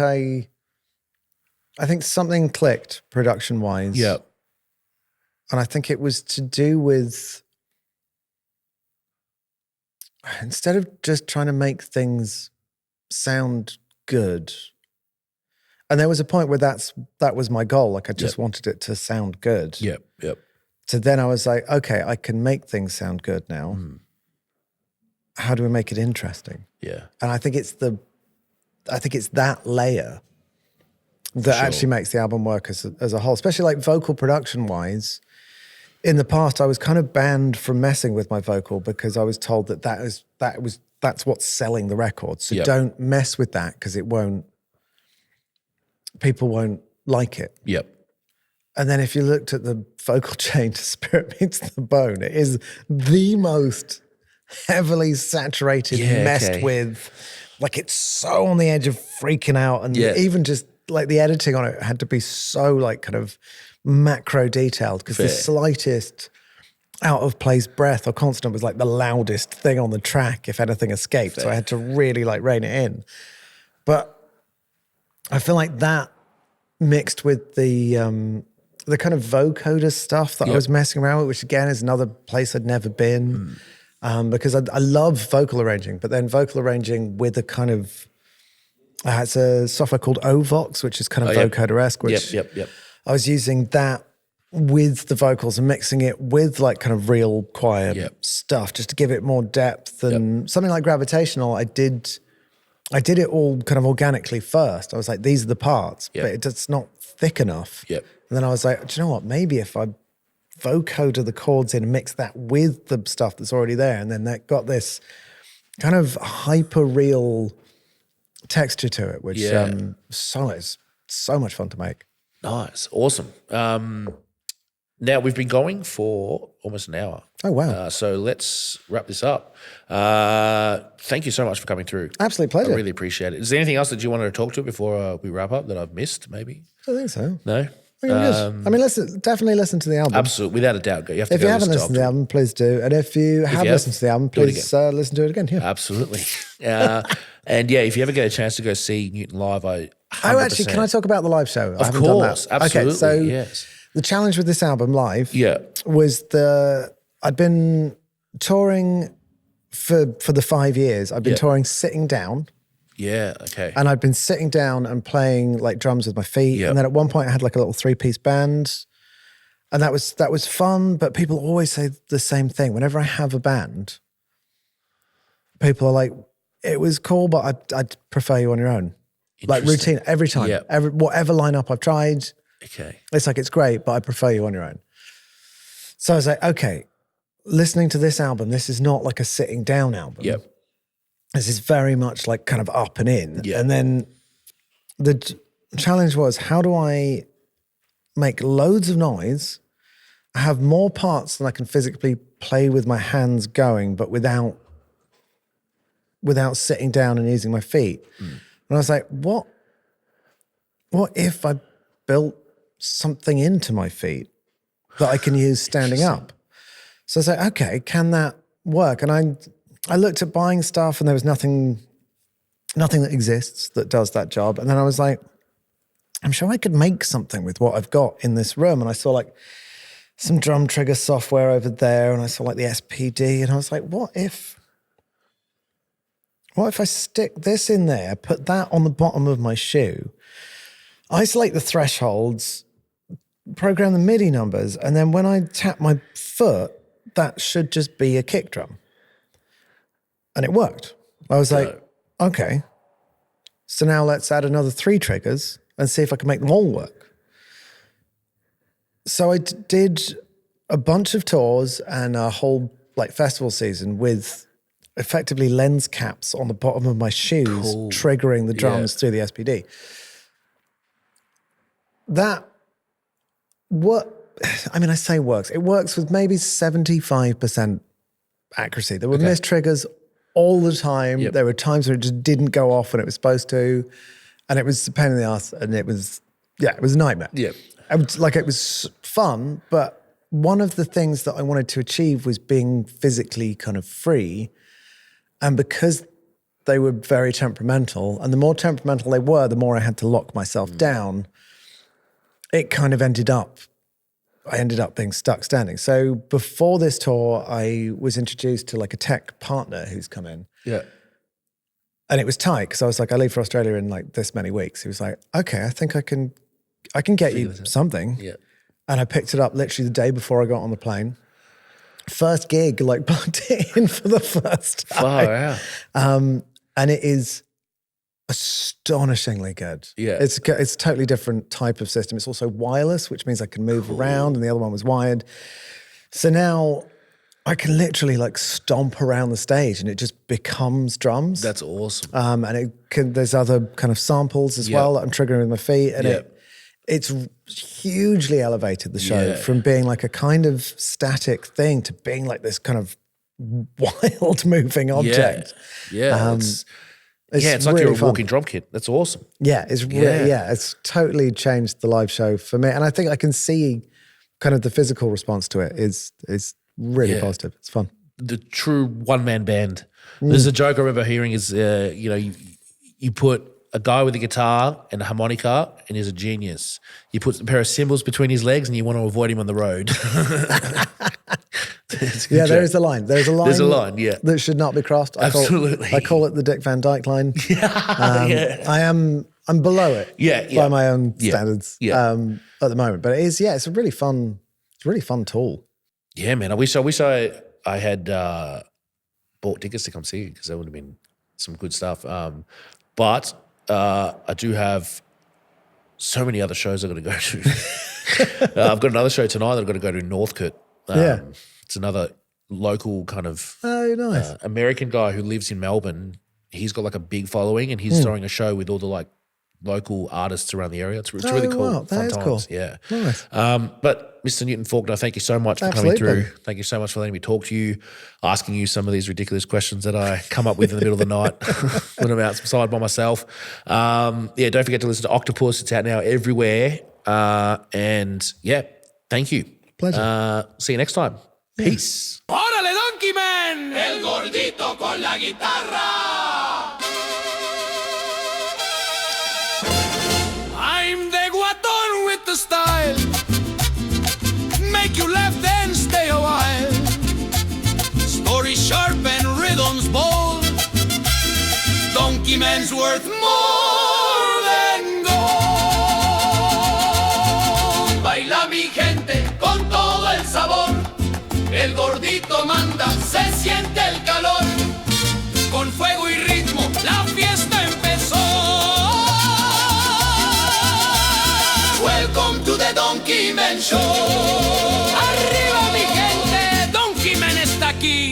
[SPEAKER 2] something clicked production-wise.
[SPEAKER 1] Yeah.
[SPEAKER 2] And I think it was to do with, instead of just trying to make things sound good, and there was a point where that was my goal. Like I just wanted it to sound good.
[SPEAKER 1] Yep. Yep.
[SPEAKER 2] So then I was like, okay, I can make things sound good now. How do we make it interesting?
[SPEAKER 1] Yeah.
[SPEAKER 2] And I think it's that layer that actually makes the album work as a whole, especially like vocal production wise. In the past, I was kind of banned from messing with my vocal because I was told that's what's selling the record. So don't mess with that because people won't like it.
[SPEAKER 1] Yep.
[SPEAKER 2] And then if you looked at the vocal chain to Spirit Meets the Bone, it is the most heavily saturated, messed with. Like it's so on the edge of freaking out. And even just like the editing on it had to be so like kind of macro detailed because the slightest out of place breath or consonant was like the loudest thing on the track if anything escaped. So I had to really like rein it in. But I feel like that mixed with the kind of vocoder stuff that I was messing around with, which again is another place I'd never been, because I love vocal arranging, but then vocal arranging with a kind of, it's a software called Ovox, which is kind of vocoder-esque, which I was using that with the vocals and mixing it with like kind of real choir stuff just to give it more depth. And something like Gravitational, I did it all kind of organically first. I was like, these are the parts, but it's not thick enough. And then I was like, do you know what? Maybe if I vocoder the chords in and mix that with the stuff that's already there, and then that got this kind of hyper real texture to it, which is so much fun to make.
[SPEAKER 1] Nice. Awesome. Now, we've been going for almost an hour.
[SPEAKER 2] Oh, wow.
[SPEAKER 1] So let's wrap this up. Thank you so much for coming through.
[SPEAKER 2] Absolute pleasure.
[SPEAKER 1] I really appreciate it. Is there anything else that you wanted to talk to before we wrap up that I've missed, maybe?
[SPEAKER 2] I think so.
[SPEAKER 1] No?
[SPEAKER 2] I mean, definitely listen to the album.
[SPEAKER 1] Absolutely, without a doubt.
[SPEAKER 2] If you haven't listened to the album, please do. And if you have listened to the album, please listen to it again. Yeah.
[SPEAKER 1] Absolutely. And if you ever get a chance to go see Newton live,
[SPEAKER 2] actually, can I talk about the live show?
[SPEAKER 1] Of course, absolutely.
[SPEAKER 2] Okay, so the challenge with this album live was I'd been touring for the 5 years. I've been touring sitting down.
[SPEAKER 1] Yeah, okay.
[SPEAKER 2] And I'd been sitting down and playing like drums with my feet. And then at one point I had like a little 3-piece band. And that was fun, but people always say the same thing. Whenever I have a band, people are like, it was cool, but I'd prefer you on your own. Like routine every time. Whatever lineup I've tried.
[SPEAKER 1] Okay.
[SPEAKER 2] It's like, it's great, but I prefer you on your own. So I was like, okay, listening to this album, this is not like a sitting down album. This is very much like kind of up and in. And then the challenge was, how do I make loads of noise, have more parts than I can physically play with my hands going, but without sitting down and using my feet? And I was like, what if I built something into my feet that I can use standing up? So I was like, okay, can that work? And I looked at buying stuff and there was nothing that exists that does that job. And then I was like, I'm sure I could make something with what I've got in this room. And I saw like some drum trigger software over there and I saw like the SPD and I was like, what if I stick this in there, put that on the bottom of my shoe, isolate the thresholds, program the MIDI numbers, and then when I tap my foot, that should just be a kick drum. And it worked. I was like, okay, so now let's add another 3 triggers and see if I can make them all work. So I did a bunch of tours and a whole like festival season with effectively lens caps on the bottom of my shoes, triggering the drums through the SPD. I say works. It works with maybe 75% accuracy. There were missed triggers all the time. There were times where it just didn't go off when it was supposed to. And it was a pain in the ass. And it was a nightmare. Yeah. It was fun, but one of the things that I wanted to achieve was being physically kind of free. And because they were very temperamental, and the more temperamental they were, the more I had to lock myself down, it kind of ended up being stuck standing. So before this tour, I was introduced to like a tech partner who's come in. Yeah. And it was tight because I was like, I leave for Australia in like this many weeks. He was like, okay, I think I can get you something. Yeah. And I picked it up literally the day before I got on the plane. First gig, like plugged it in for the first time. Wow, yeah. And it is astonishingly good. Yeah. It's a totally different type of system. It's also wireless, which means I can move around, and the other one was wired. So now I can literally like stomp around the stage and it just becomes drums.
[SPEAKER 1] That's awesome.
[SPEAKER 2] And there's other kind of samples as well that I'm triggering with my feet. And it's hugely elevated the show from being like a kind of static thing to being like this kind of wild moving object.
[SPEAKER 1] Yeah. It's like
[SPEAKER 2] really
[SPEAKER 1] you're a walking drum kit. That's awesome.
[SPEAKER 2] Yeah, it's really, it's totally changed the live show for me. And I think I can see kind of the physical response to it is really positive. It's fun.
[SPEAKER 1] The true one-man band. There's a joke I remember hearing is, you put a guy with a guitar and a harmonica and he's a genius. You put a pair of cymbals between his legs and you want to avoid him on the road.
[SPEAKER 2] There is a line. There's a line
[SPEAKER 1] yeah.
[SPEAKER 2] that should not be crossed. I call it the Dick Van Dyke line. I'm below it by my own standards at the moment. But it is, it's a really fun tool.
[SPEAKER 1] Yeah, man. I wish I had bought tickets to come see you because that would have been some good stuff. But I do have so many other shows I've got to go to. I've got another show tonight that I've got to go to Northcote. It's another local kind of American guy who lives in Melbourne. He's got like a big following and he's throwing a show with all the like local artists around the area. It's really cool.
[SPEAKER 2] Wow, that is cool.
[SPEAKER 1] Yeah.
[SPEAKER 2] Nice.
[SPEAKER 1] But Mr. Newton Faulkner, thank you so much for coming through. Thank you so much for letting me talk to you, asking you some of these ridiculous questions that I come up with in the middle of the night when I'm outside by myself. Don't forget to listen to Octopus. It's out now everywhere. And thank you.
[SPEAKER 2] Pleasure.
[SPEAKER 1] See you next time. Peace.
[SPEAKER 3] ¡Órale, Donkeyman! El gordito con la guitarra. I'm the guatón with the style. Make you laugh then stay a while. Story sharp and rhythms bold. Donkeyman's worth more than gold. Baila mi gente con todo el sabor. El gordito manda, se siente el calor. Con fuego y ritmo la fiesta empezó. Welcome to the Donkeyman Show. Arriba mi gente, Donkeyman está aquí.